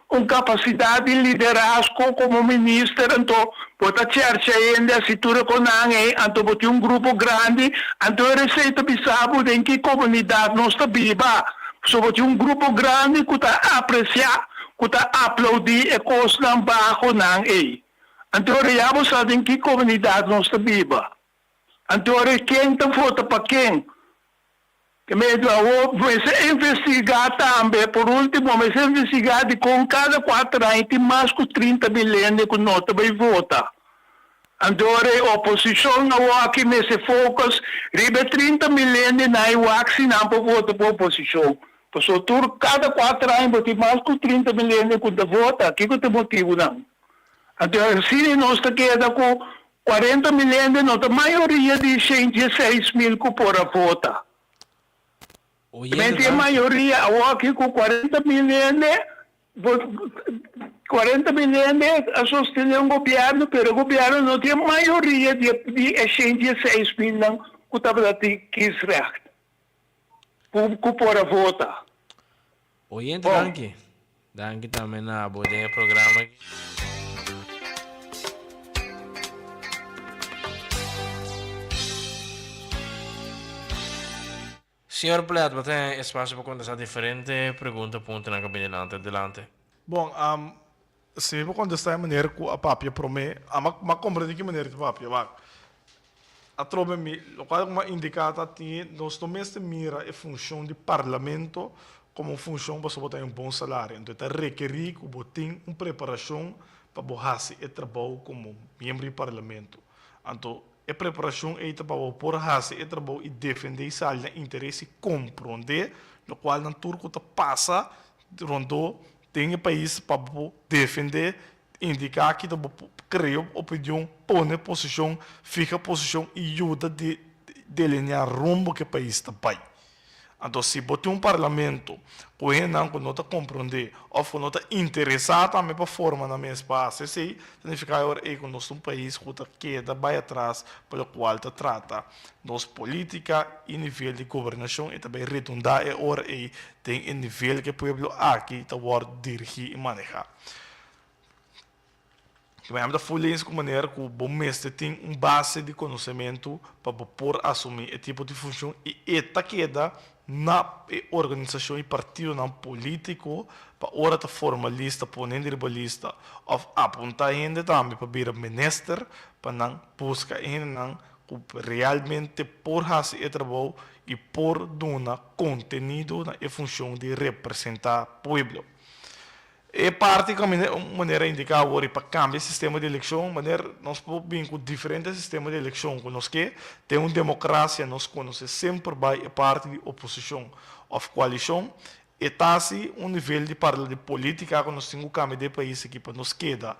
com capacidade de liderazgo como ministro, então bota church ainda a cintura com nangue, então bota grupo grande, então receita bisabo de que comunidade não está viva, so bota grupo grande que está apreciar, que está aplaudir e coisa não baixo nangue, então reabo sabe em que comunidade não está viva, então quem está vota para quem? Que se investigar também, por último, mas investigar de com cada 4 anos tem mais de 30 milhões que nota vai votar. Então, a oposição não aqui nesse focus, riba 30 milhões na IWAC se não para votar para a oposição. Então, cada 4 anos tem mais de 30 milhões que vota, que é o motivo não. Então, se nós queda com 40 milhões, a maioria de 106 mil que por a votar. Mas a maioria, aqui com 40 milhões, 40 milhões a sostener o governo, mas o governo não tem maioria de 106 mil que estava quis recht. Para votar. Oyente, danke. Danke também na boa programa aqui. Senhor Plat, você tem espaço para contestar diferente pergunta, ponto na cabine adelante. Bom, se eu vou contestar de maneira que a papia promete, mas compreende de que maneira a papia vai. A troca me, o qual uma indicada tem, nós também mira a função de parlamento como função para botar um bom salário. Então, requerir que você tenha uma preparação para fazer o trabalho como membro do parlamento. Então, a preparação é para por fazer o trabalho e defender o interesse e compreender, no qual o turco passa, onde tem o país para defender, indicar que cria opinião, põe posição, fica posição e ajuda a delinear rumbo que o país está pai. Então, se botar um parlamento, que não compreender, ou que não está interessado também para formar na mesma espaço, isso significa que nós um país que queda vai atrás, pelo qual trata nossa política e nível de governação, e também redundar e tem nível que o povo aqui está dirigir e manejar. Vamos da folha de maneira que o bom mestre tem uma base de conhecimento para poder assumir esse tipo de função e esta queda na organização e partido não político para hora de formalista, ponendo ribalista, ou apontar ainda também para vir ministro para não buscar ainda realmente por fazer o trabalho e por dar conteúdo na função de representar o povo. É parte de maneira indicar agora para cambiar o sistema de eleição, maneira nós podemos com diferentes sistemas de eleição, que nós que tem uma democracia, nós conhecemos sempre vai a parte de oposição ou coalição, e tá assim nível de parla de política que nós temos que cambiar de país aqui para nós queda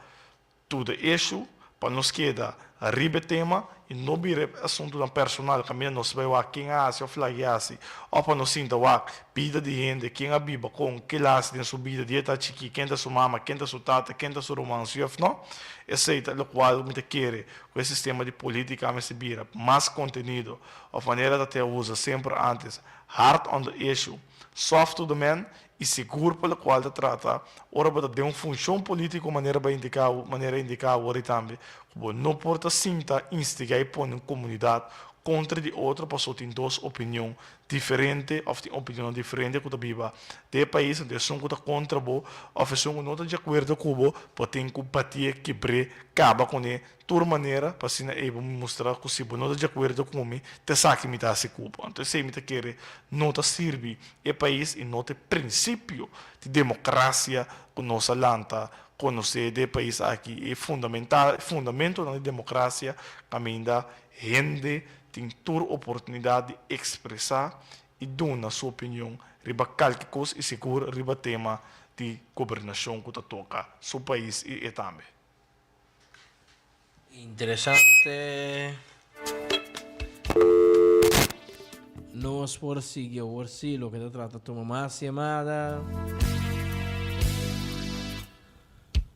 tudo isso, para nós queda arriba tema e não vir assunto da personal, que nós vai lá quem hace ou flag hace, ou para nós sinta lá vida de gente, quem a biba com que lá se tem subida dieta chiqui, quem da sua mama, quem da sua tata, quem da sua romance, não? Aceita o qual me quer com esse sistema de política me se vira mais conteúdo, a maneira de até usa sempre antes hard on the issue, soft to the man e seguro pelo qual te trata, ora para ter uma função política maneira indicar ora também, não porta cinta instigar e pôr uma comunidade contra de outra pessoa tem duas opiniões diferentes, ou tem opinião diferente que viva de país onde são que contra bo, ou são que não está de acordo com o para ter empatia quebrar, acaba com ele, de maneira para assim mostrar que se não está de acordo com mim, te saque me dá se culpa. Então se me quer não está serve o país e não tem princípio de democracia que nossa lanta conhecer de país aqui é fundamento da democracia caminha rende tem toda oportunidade de expressar e dar sua opinião riba qualquer coisa e seguro riba tema de governação que toca seu país e também. Interessante. Nos por seguir o sí, lo que te trata tu mamá llamada.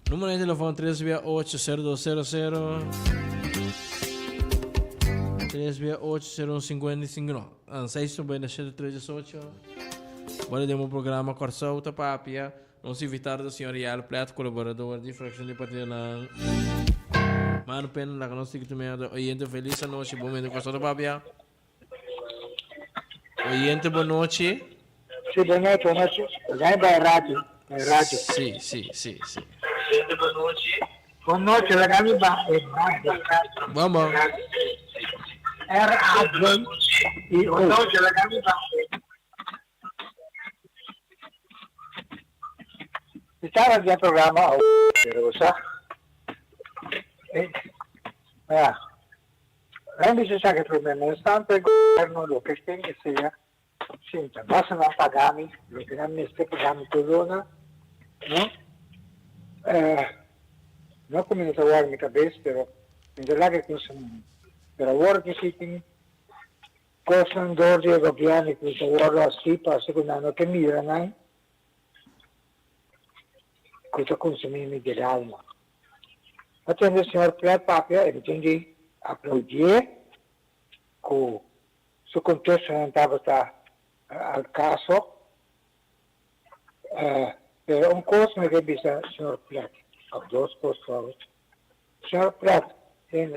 Número de teléfono 368-0200. 368-0155. 697-318. Agora demos o programa Corsou Tapapia. Nos invitar do senhor Yal Plat, colaborador de fração de partida na Mano Pen, lá que nós temos também oyente feliz a noite, bom momento Corsou Tapapia. Oyente, boa noite. Sim, boa noite, boa noite. Já vai rádio. Rádio. Sim. Oyente, boa noite. Boa noite, lá que vai. Vamos. Era rádio. E boa noite, lá que vai. Estava no programa, usah. Hindi siya sa problema. Stante governo lo che tem que ser, sim, basta não pagami, lo que não neste pagami tudo, no? Não como não tawar minha cabeça, pero ainda lá que consum, pero agora que se tem coisa dor de governo que tawar assim para segurar no que mira, não? Coisa consumir de alma. Atende o senhor Plat Papia, ele tem de aplaudir que su contexto não estava al caso, pero coisa me revisa, senhor Plat, duas coisas. Senhor Plat, se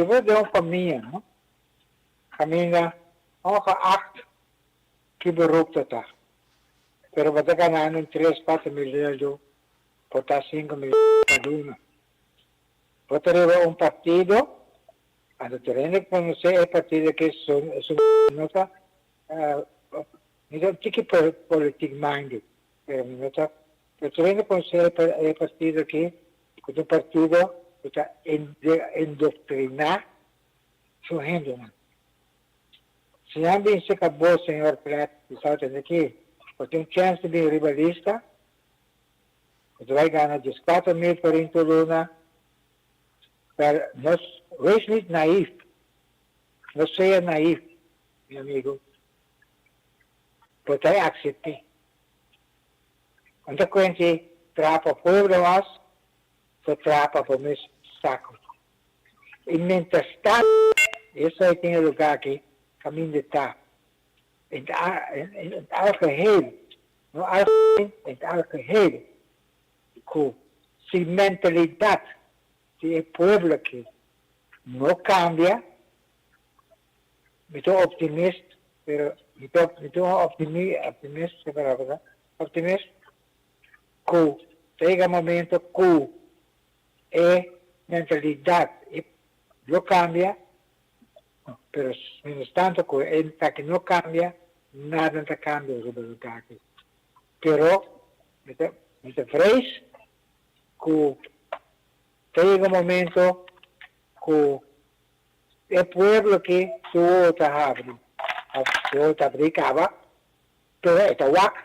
você der uma família, não? Família, ongeacht 8 que beroep está. Pero você ganhando em 3-4 milhões, botar 5 milhões cada uma. Você tem partido, a terreno que conhecer é partido que nota, não tem que politic minded, nota, o terreno conhecer é partido que um partido que está endoctrinar sua gente. Se não bem se acabou, senhor Plat, está tendo aqui. Tem chance de ser rivalista, você vai ganhar 4 mil por Luna, pero nós, wees niet naïef, não seja naïef, meu amigo, porque accepte. Quando a gente trapa pueblo mas, você trapa por meu saco. E mientras tanto, isso aí tem lugar aqui, caminho de tá. In het algeheel, in het algeheel, si mentalidad de pueblo que no cambia, me tô optimist, pero me tô optimist, que chega momento que a mentalidad no cambia, pero mientras tanto que no cambia, nada está cambiando o resultado. Pero me vrees que chega momento que o pueblo que está abrindo, está brincava, pero está wak,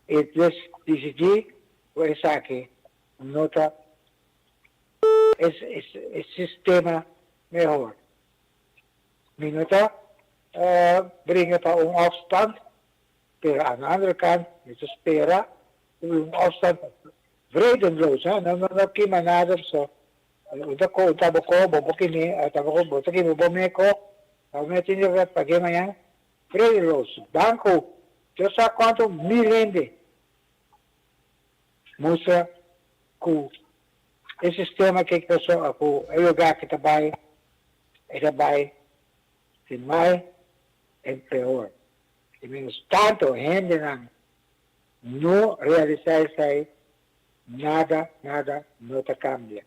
e decidir essa que não está esse sistema melhor. Minuta brengen para afstand, pero aan de andere kant, je spera, afstand vredenloos, no kima nada, so, utako, tabako, bobokini, tabako, botaki, bomeko, metin yung pagima yan, vredenloos, banco, Dios sabe quanto milende, musa, ku, esse sistema que passou, o lugar que trabalha, de mais é pior. E menos tanto, gente não realizar isso aí, nada não está cambia.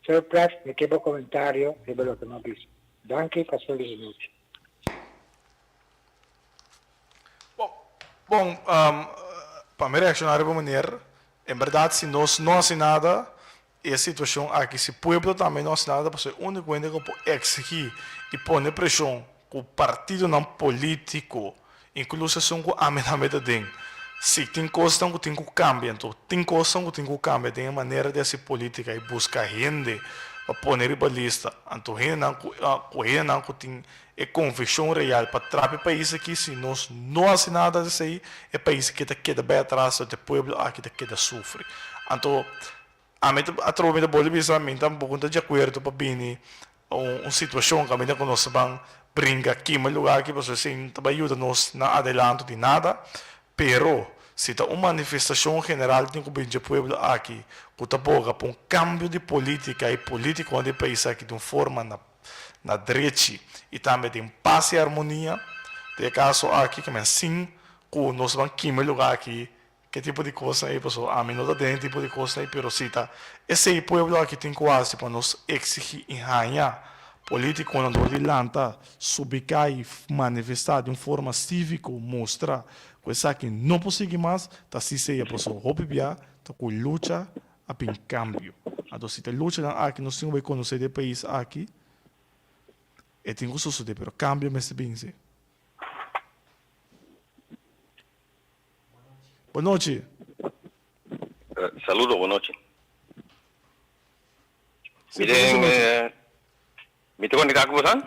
Sr. Plat, me quebra o comentário de lo que não disse. Danke, pastor Lisnucci. Bom, para me reaccionar de uma maneira, em verdade, se nós não hacemos nada, a situação aqui, se o povo também não hace nada, porque o único que pode exigir e pôr pressão com o partido não político, incluso são com a mesma ding. Se tem coisas que tem que cambiar, então tem coisas que tem que cambiar, tem a maneira de ser política e buscar gente para poner em lista. Então, correr não tem é confissão real para trazer país aqui, se nós não fazemos nada disso aí, é país que queda bem atrás, o povo aqui queda sofre. Então, a mim, a troca da Bolívia, a mim, está um pouco de acordo para bem uma situação que a mim, que nós vamos brincar aqui, mas lugar aqui, para assim, também ajuda-nos na adelanto de nada, pero, se está uma manifestação general de o povo aqui, que está boca para um cambio de política e político do país aqui de uma forma na direita e também de paz e harmonia, de caso aqui, que é assim, que nós vamos aqui, mas lugar aqui, que tipo de coisa aí, pessoal, a mim não tem tipo de coisa aí, pero se está, esse povo aqui tem quase para nos exigir e ganhar político quando ele lanta, subicar e manifestar de uma forma cívica, mostrar coisa que não consegue mais, tá se seja pessoal, hopia, tá com luta a bem cambio. Então se tem luta aqui, nós temos que conhecer o país aqui, e tem que suceder, pero cambio me se bem se. Boa noite. Saludo, boa noite. Me te conectar com você?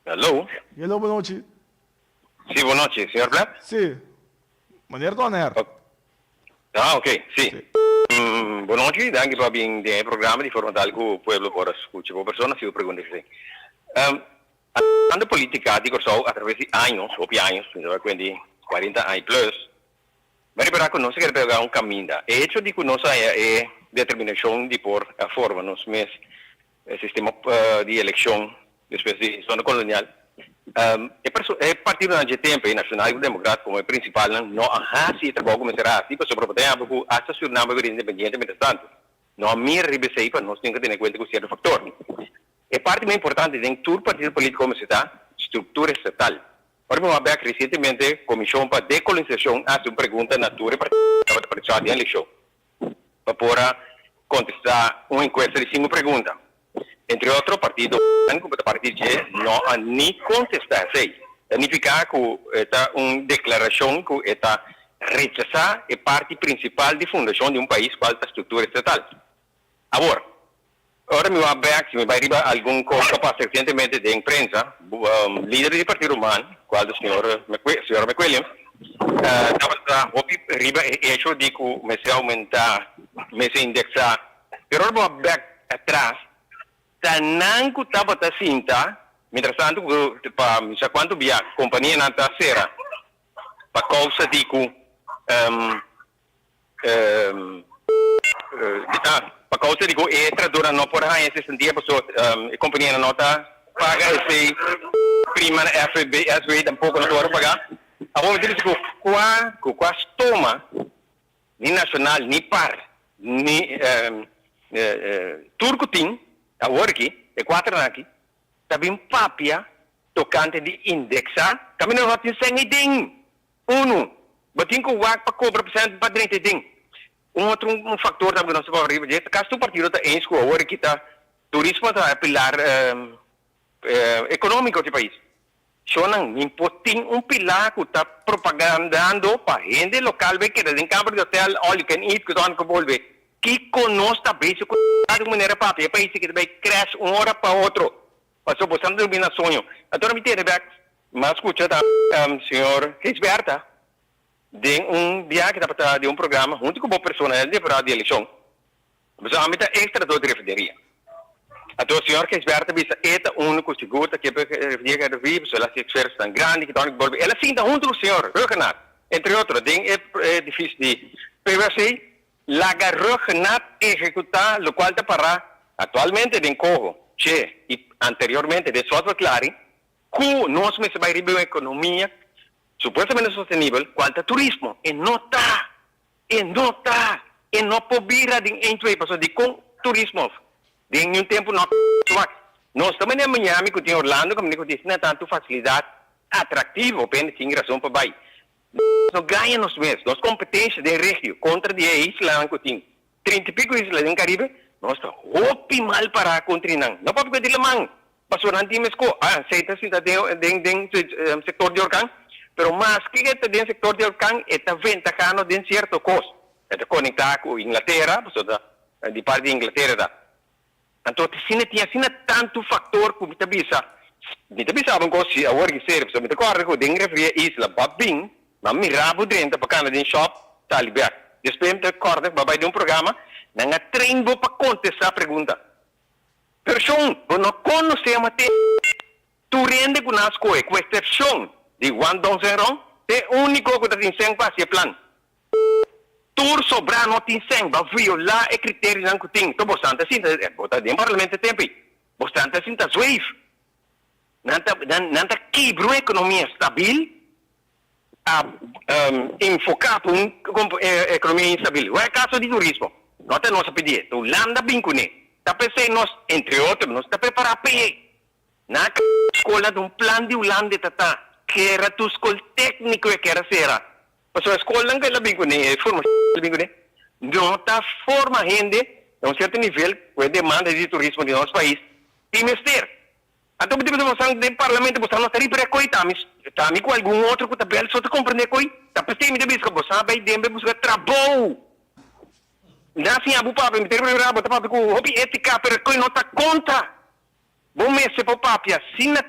Hello? Hello, boa noite. Sim, boa noite, senhor Black? Sim. Maneiro do Aner. Ah, ok, sim. Boa noite, danke para vir no programa de forma tal que o povo possa escutar a pessoa, se eu pergunto assim. A política, digo só, através de anos, ou anos, quindi 40 anos plus, mas para que nós queremos pegar caminho. O hecho de que nós é determinação de pôr a forma nos meses sistema de eleição, depois de zona colonial, é partido de tempo e nacional e democrático como é principal, não há se trabalho começará assim, para sobrepoder porque essa jornada é independente, mas tanto não há minha ribesei para nós temos que ter em conta com certo fator. É parte muito importante de todo partido político como está, estrutura estatal. Agora vamos ver recentemente comissão para decolonização a uma pergunta natura para participar da eleição, para poder contestar uma encuesta de 5 perguntas. Entre outros, partido não há nem contestar. Significa que é uma declaração que está rechazar a parte principal de fundação de um país qual é a estrutura estatal. Agora me vai ver se me vai arribar algum coisa recentemente de imprensa, líder do Partido Humano, qual é o senhor McWilliams, estava arriba o hecho de que comecei a aumentar, comecei a indexar, mas agora me vai ver atrás, tanang ko taba ta sinta, mientras tanto pa sa quanto via companhia na ta sera pa causa di ku pa causa di ku tradura no por hai esse sentia pessoa companhia na nota paga esse prima FB SW tampouco não vai pagar a bom dizer que qua toma ni nacional ni par ni turcotin agora aqui, é 4 anos aqui, também papia tocante de indexar, também não tem sem idem. Batin com o WAC para cobrar % para 30 idem. Outro fator também não se pode arribar, caso o partido está em escola, agora aqui está, turismo está a pilar econômico do país. Só não importa pilar que está propagandando para a gente local, que é em campo de hotel, all you can eat, que estão a volver. Que conosco também se de maneira própria, é país que também cresce uma hora para outra. Passou por tanto de sonho. Agora me tem mas escuta da senhor Reisberta de dia que está de programa junto com uma pessoa de eleição. Mas a meta extra do referendaria. Então o senhor Reisberta visa eta único seguro que dia que vive, se ela se esforça tão grande que torna que ela sinta junto com o senhor, Rögenat. Entre outros, é difícil de PVC. Laga Rögenat executar, lo cual te para actualmente de Cojo, che, y anteriormente de Software Clary, que nós se vai arribar uma economia supuestamente sostenible, cual te turismo, e não pobira de entre pessoas de com turismo, de um tempo não. Nós também em Miami, que tem Orlando, como eu disse, não é tanto facilidade atrativo, apenas tem razão para baixo. Nós ganhamos mesmo, nós competências de região contra de isla que tem 30 e pico islas no Caribe, nós estamos optimal para contra não. Não pode pedir lamang, passou não tem mesmo, aceita se dentro setor de orcan, pero mais que está dentro sector de orcan, está ventajando de certo custo, está conectado com Inglaterra, passou da di parte di Inghilterra. Então, tinha tanto fator que me bisa abang ko si awar ki serve, so me corre ko ding refri isla babing, ma mi rabo dentro pa kana din shop talibia. Depois me corre babai de um programa, nanga train bo pa contestar a pergunta. Person, bo no conoce a mate, tu rende com nas coe, com exceção de one don zero, te único que tá tem pa se plan. Tur sobra no tin seng ba viola e criteri nan kuting to bostante sinta bota de parlamento tempi bostante sinta zweif nanta quebra economia stabil enfocar economia instabil é caso de turismo nota nossa pedir to landa bincune tá pensei nós entre outros nós tá preparar pe na escola de um plano de Holanda tata que era tu escola técnico que era será. Mas a escola não é labingo nem forma labingo nem não está forma gente a um certo nível com a demanda de turismo de nosso país e mister então tipo de moção do parlamento você não está livre coi tá com algum outro que tá bem só te compreender coi tá pensei me de bisca você vai dembe buscar trabalho na assim abu papo me ter brabo tá papo com hobby ética pero coi não tá contra bom mês se papia sina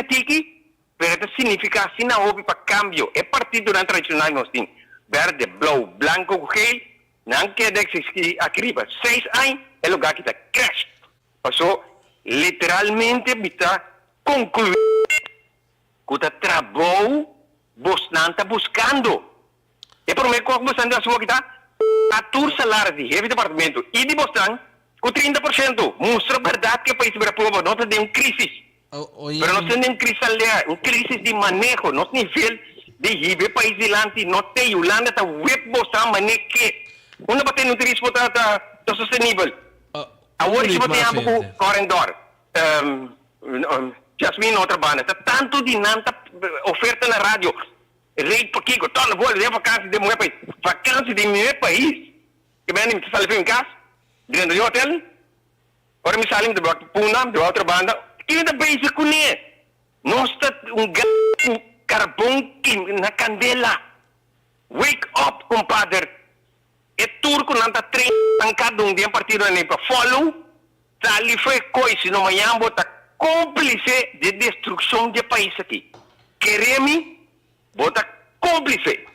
tiki pero significa sina hobby para cambio é partido tradicional nós tem verde, blauw, blanco, geel não quer dizer que acriba 6 anos é lugar que está crash passou literalmente está concluir que o trabalho você não está buscando é por meio que você anda sua que está a tur salário de chefe de departamento e de Boston com 30% mostra a verdade que o país brasileiro não tem uma crise pero nós temos uma crise aliada uma crise de manejo nosso nível de hibe país de lante não tem Holanda está web Boston manejo que uma batendo no turismo está sustentável agora se você tem algo corredor Jasmine outra banda está tanto de nanta oferta na rádio rei para Kiko torna boa de vacância de meu país vacância de meu país que bem me sale em casa dentro do hotel ora me salim de Puna de outra banda que ainda basic com ele nós está carvão na candela wake up compadre é turco não está trancado dia partido nem para follow ali foi coisa no manhã bota cúmplice de destruição do país aqui queremos bota cúmplice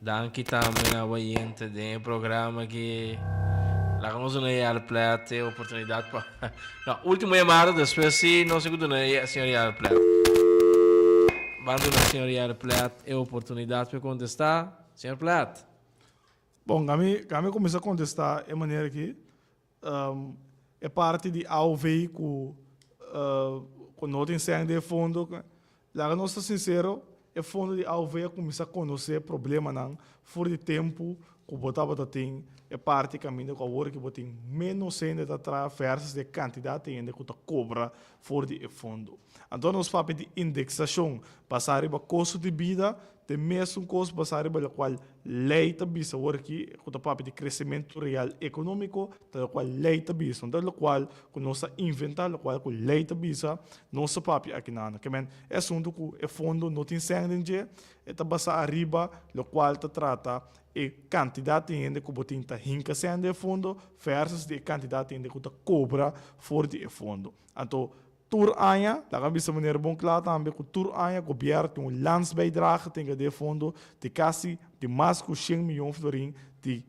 Danke também a oyente do programa que lá vamos unir al plat oportunidade para não último chamado depois se não se cuida a senhora al plat bando na senhora al plat é oportunidade para contestar senhor plat. Bom, kami começa a contestar de maneira que é parte de ao veículo quando não tem sangue de fundo lá nós estamos sincero é fundo de ao veículo começar a conhecer problema não fora de tempo que o botava tem é parte caminho com a hora que botem menos ainda da versus de quantidade ainda que cobra fora de fundo então nós falamos de indexação passar para custo de vida tem mesmo custo passar para o qual lei também se agora aqui que papo de crescimento real econômico da qual lei também então o qual que nós inventar o qual que lei também não se papo aqui nada que men é assunto que é fundo não tem sangue é basa arriba o qual te trata e quantidade de gente que botem ta hinca sangue de fundo versus de quantidade de gente que cobra fora de fundo então Tur anja, daar gaan we meneer Bonkla também que tur anja governo tem landsbijdrage tem de fundo de quase de mais de 100 milhões de florim de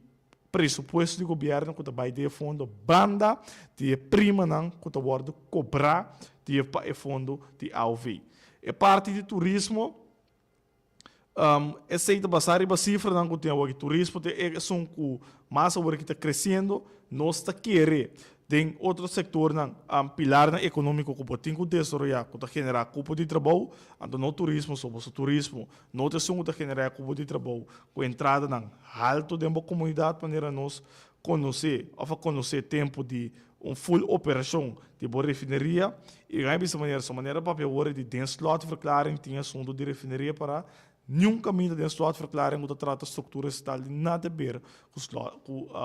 pressuposto de governo que vai de fundo banda de prima não que tá word cobrar de fundo de AUV. É parte de turismo essa aí basar e cifra não que tem o turismo é são com massa que está crescendo nós está querer tem outro setor pilar econômico que pode desenvolver que generar cupo de trabalho então no turismo sobre o turismo não tem som que generar cupo de trabalho com entrada na alto de uma comunidade maneira nós conhecer tempo de full operação de boa refinaria e aí dessa maneira para agora de slotverklaring tinha assunto de refinaria para nenhum caminho de slotverklaring que trata estrutura estatal de nada a ver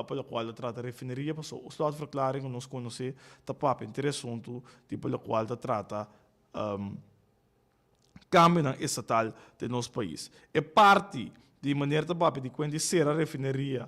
pelo qual trata a refinaria, mas o slotverklaring nós conhecemos papo interessante pelo qual trata câmbio estatal de nosso país. É parte de maneira de quando ser a refinaria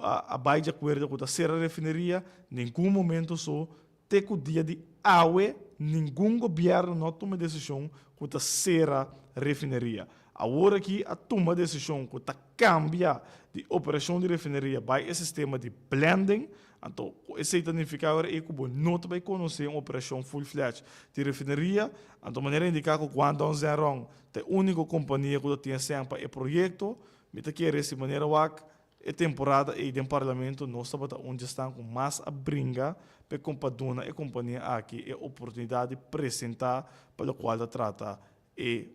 a vai de acordo com a serra refineria, nenhum momento só, até que o dia de aue, nenhum governo não toma decisão com a serra refineria. Agora que a toma decisão com a cambia de operação de refineria vai esse sistema de blending, então esse significa que o não vai conhecer uma operação full-fledged de refineria, então maneira indicar que quando nós zeramos, a única companhia que tem sempre o projeto, me te quer essa maneira a temporada e do parlamento nós estamos onde estão com mais a brinca para a companhia aqui a oportunidade de apresentar para o qual trata e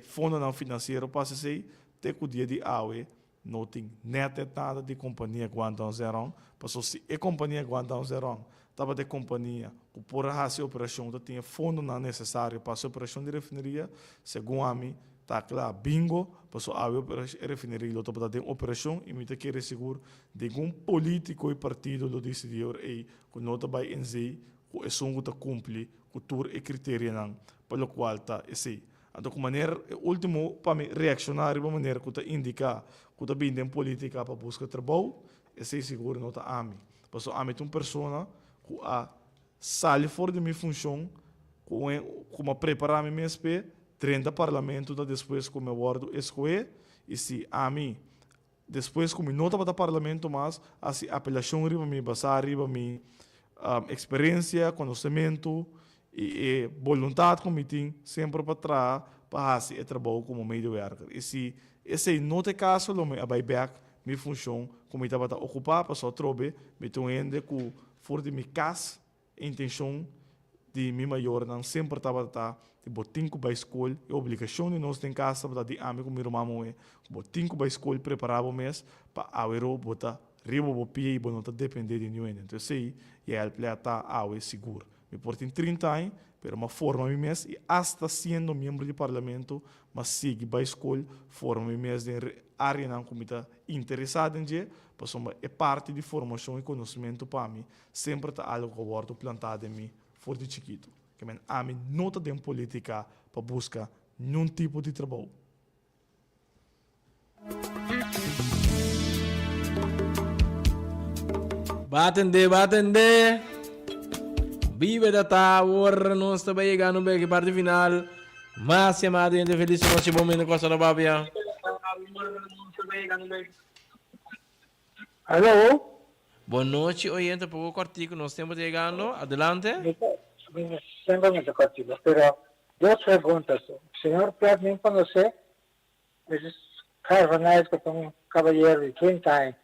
fundo não financeiro para ser até que o dia de aue não tem nada de companhia Guangdong Zerong, porque se a companhia Guangdong Zerong estava de companhia que por a operação tinha fundo não necessário para a operação de refineria, segundo a mim tá claro, bingo, passou a refineria lo topa da operação e me te quer seguro de um político e partido do decidiu e que não vai em si que é som que cumpre que tur e critério não pelo qual tá esse então de maneira último para me reaccionar de maneira que indica que tá bem política para buscar trabalho esse seguro não tá a mim passou a mim uma pessoa que a sai fora de minha função como preparar minha MSP 30 parlamento da depois como eu guardo escolher e se a mim depois como não estava parlamento mas assim apelação riba me basar riba me experiência conhecimento e vontade como tem sempre para trás para fazer trabalho como meio worker e se esse não é caso lo me abai back minha função como estava ocupar para só trobe me tô ainda com fora de minha casa intenção de minha maior não sempre estava de botin com a escola e obrigação de nós em casa para de amigo meu irmão é botin com a escola preparar o mês para awero botar riba o pie e não tá depender de ninguém então sei e a plata awe seguro me porto em 30 anos pero uma forma mi mês e hasta sendo membro de parlamento mas sigue a escola forma mi mês de área não como está interessado em dia passou é parte de formação e conhecimento para mim sempre tá algo que eu guardo plantado em mim for de chiquito que a mim não está em política para buscar nenhum tipo de trabalho. Batende. Vive da Tower, nós estamos chegando bem para parte final. Mas chamada gente feliz nesse momento com a sua babia. Alô? Boa noite, oyente, pouco cortico, nós estamos chegando. Adelante. Simplemente cortico, pero dos preguntas. Señor Plat, ¿me conoce? Es Carvanais, que es un caballero de 30 años,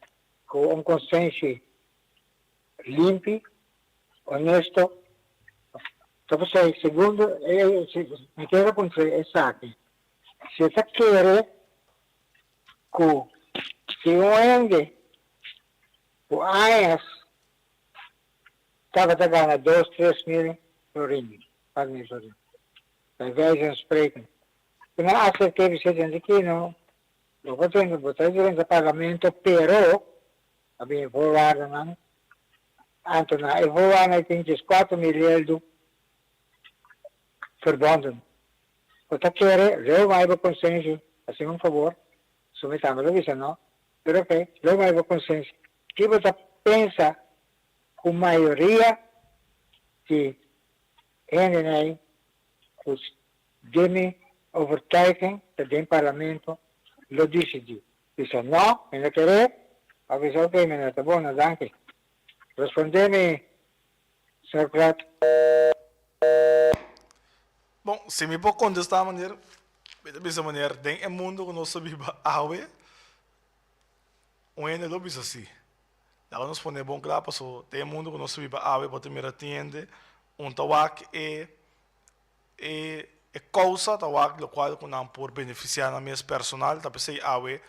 con consciência limpo, honesto. Entonces, segundo, me quiero contar exacto. Si usted quiere que si un o años estaba ganando 2-3 mil por año, para mí, bij wijze van spreken. Toen acertei we zitten aqui, não. Eu vou ter que botar durante o parlamento, pero, a minha voada, não. Então, eu vou lá, eu tenho 4 milhões verbonden. Você quer, eu vai para consciência, assim, um favor, submetamos a isso, não? Pero, ok, eu vai para consciência. Que você pensa com maioria que NNA, os de overtuiging dat het parlement lo decidiu. Disse, não, eu não quero. Avisou, ok, meneer, tá bom, dank je. Respondeu-me, senhor Prato. Bom, se me pode contestar de maneira, dessa maneira, tem um mundo que nós sabemos awe, ainda não bisa assim. Ela nos põe bom claro, passou, tem um mundo que nós sabemos awe, para me atende, tawak é causa tawag lo qual que não por beneficiar na minha personal tapi sei awe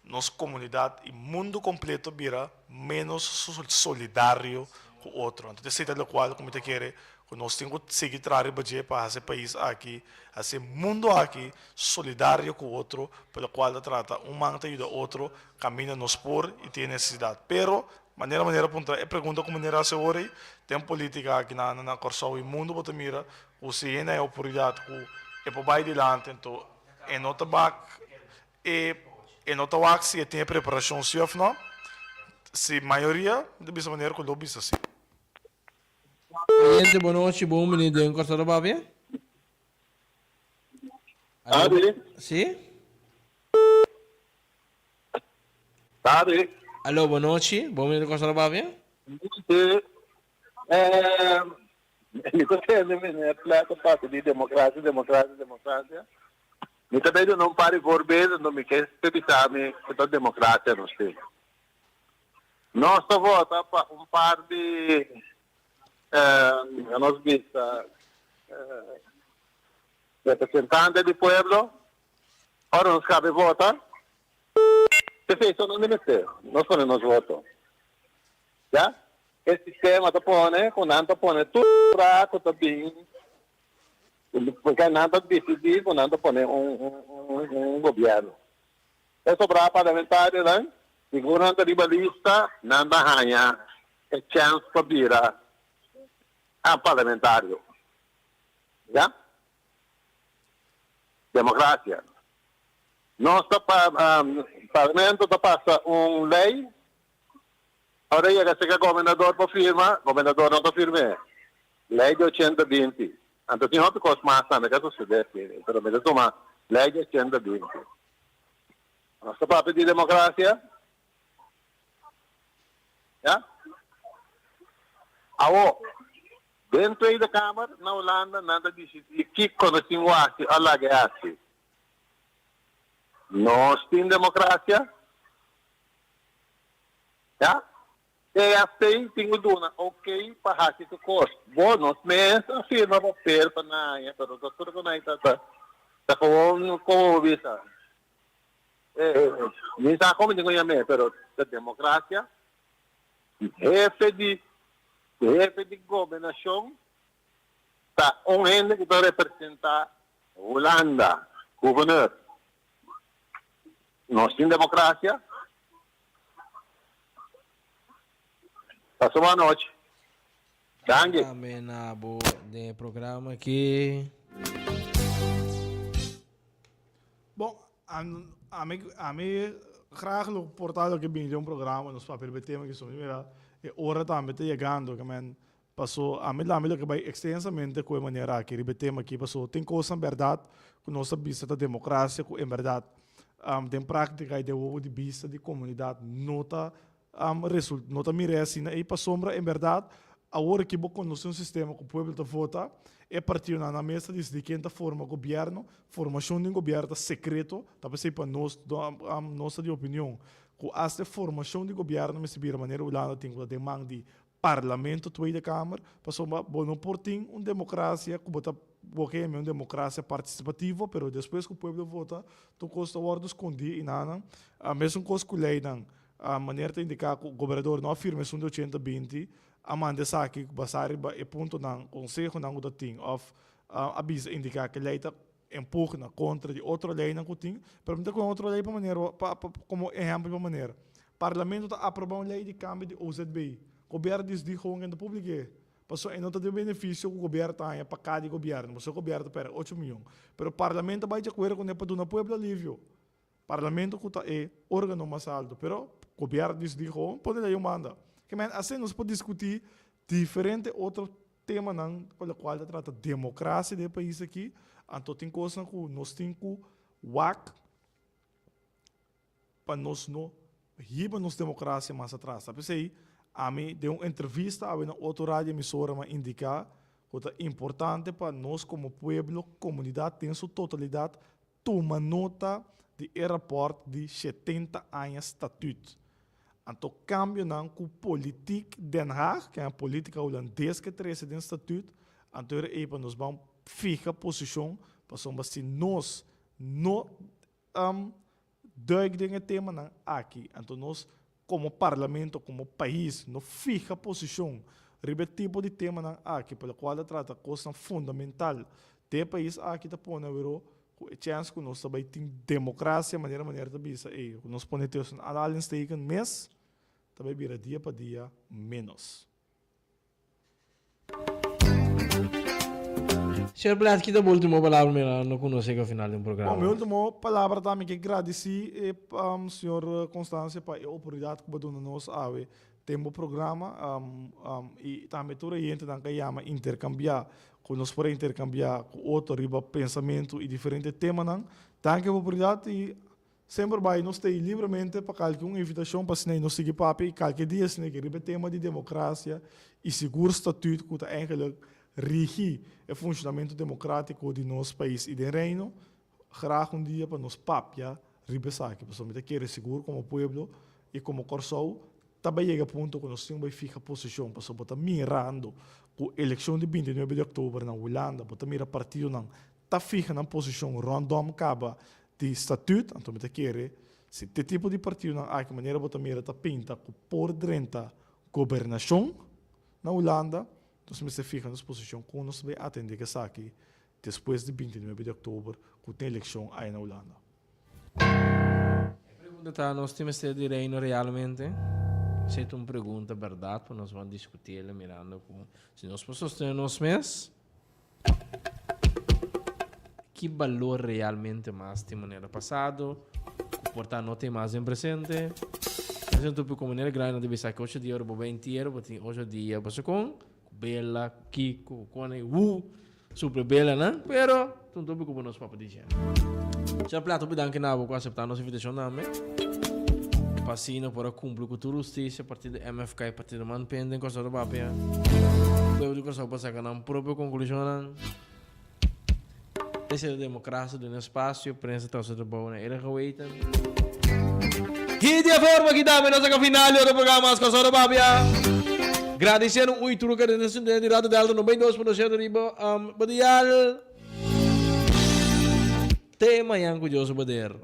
nossa comunidade e mundo completo vira menos solidário com o outro então sei lo qual como te quer que nós temos que seguir trabalhando para esse país aqui esse mundo aqui solidário com o outro pelo qual trata manta ajuda outro caminha nos por e tem necessidade pero maneira ponta é pergunta como maneira se ore tem política aqui na Corsão e mundo bota mira o se é a oportunidade que é para vai adiante então é nota back e nota back se tem preparação se of não se maioria, dessa maneira que o lobby assim. Gente, boa noite, bom menino em Costa do Bávia. Sim? Alô, boa noite, bom menino em Costa do Bávia. Eu entendo, é claro que parte de democracia. Eu também não pare por vezes, não me quer pensar que a democracia não tem. Nós votamos para par de nós vista representantes do povo, ora nos cabe votar, se fez isso no ministério, nós ponemos voto. Já? Esse sistema está pondo, quando não está pondo tudo fraco, está bem, porque não está decidido, quando não está pondo governo. É sobre a parlamentária, né? Segundo a ribalista, não está ganhando a chance para virar a parlamentário. Já? Democracia. Nosso parlamento está passando uma lei. Agora chega o governador para firmar, o governador não está firme. Lei de 820. Então, tem outro coisa mais também que sucede, pero me toma lei de 820. Nosso papel de democracia. Já? Dentro da Câmara, na Holanda, nada disso. E que conhecemos a laguear. Nós temos democracia. Já? E assim, tenho dúvida, ok, para que o custo. Bom, nós mesmos afirma papel para nada, mas o doutor que não está com visa. Nem está como ninguém é, mas a democracia, jefe de governação, está ente que vai representar a Holanda, governador. Nós temos democracia. Passou uma noite. Dangue. Amém, Nabo, de programa aqui. Bom, a mim, graag lo portado que vem de programa, nos papel betema que são, mira, e hora também está chegando, que man, passou, a mim que vai extensamente com a maneira que betema aqui passou, tem coisa em verdade, que nós vista da democracia, que em verdade, tem prática de vista de comunidade, nota nota merece, e para sombra, em verdade, a hora que você conhece um sistema que o povo está vota, é partir na mesa de quem está forma o governo, formação de um governo secreto, talvez seja para nós, nossa de opinião, que esta formação de governo, me se vira maneira, o Holanda tem uma demanda de parlamento, tweede Câmara, para sombra, não por tem uma democracia, que bota porque é uma democracia participativa, mas depois que o povo vota, tu custa o escondido e nada, a mesma coisa que a lei, a maneira de indicar que o governador não afirma isso de 820, a manda aqui que basari é ponto não conselho não o tem of avisa indicar que a lei está empurra contra de outra lei não tem, pergunta com outra lei para maneira como exemplo para maneira. Parlamento está aprovando uma lei de câmbio de OZB. O governo diz de honra da pública. Passou e não tem benefício que o governo tem para cada governo, mas o governo para 8 milhões. Mas o parlamento vai de acordo com o para do povo alívio. Parlamento que é órgão mais alto, pero o governo diz de honra pode daí manda. Que assim nós podemos discutir diferente outro tema não, pelo qual trata democracia do país aqui. Então tem coisa que nós temos que WAC para nós não riba nos democracia mais atrás. Sabe se a mim deu uma entrevista a uma outra rádio emissora para indicar que é importante para nós como povo, comunidade, em sua totalidade, tomar nota de aeroporto de 70 anos estatuto. Então, cambio não com política Den Haag, que é a política holandesa que traz esse estatuto, então é para nós vamos ficar posição, para se nós não duidem o tema não aqui, então nós como parlamento, como país, não fica posição, ribe tipo de tema não aqui, pelo qual trata coisa fundamental, do país aqui está pondo a chance que nós também tem democracia, maneira de bisa, e nós podemos ter análise teken mês, também vira dia para dia menos. Senhor Plat, que dá a última palavra, mas não conheço ao final do programa. Bom, minha última palavra também que agradecer é senhor Constância para a oportunidade que você nos ave temos programa e também toda a gente que chama intercambiar, que nós podemos intercambiar com outro riba pensamento e diferentes temas, tanto a oportunidade e sempre vai nós ter livremente para qualquer invitação para se nós seguir papi e qualquer dia se que riba tema de democracia e seguro estatuto que está eigenlijk rigi o funcionamento democrático de nosso país e do reino, graag dia para nós papia riba saque, para nós querer seguro como povo e como Corsou. Também chega a ponto que nós temos que ficar posição para estar mirando com a eleição de 29 de outubro na Holanda, para mirar partido não está fica na posição random acaba de estatuto, então me querer se te tipo de partido não há que maneira para mirar está pinta por dentro governação na Holanda, então me fica na posição com nós vai atender que aqui depois de 29 de outubro com a eleição aí na Holanda. Pergunta tá, nós temos de reino realmente? Se é uma pergunta verdade, nós vamos discutir mirando com se nós podemos sostener nós mesmos, que valor realmente mais tem maneira passado, portanto não tem mais em presente. Mas então como maneira grande deve ser que hoje dia por 20 euros, hoje dia você com bela, Kiko, com super bela, né? Pero tudo como nós papo dizer. Já plato bidan que nabo com aceitar nossa invitação também. Passino para cumprir com a justiça a partir do MFK a partir do Manpende coisa do papel. Devo de coisa para sacar na própria conclusão. Essa é a democracia do espaço, prensa está sendo boa na era que e de forma que dá menos a final do programa as coisas do papel. Agradecendo o Ituru que é de Rádio Delta 92.7 riba badial tema yang curioso bader.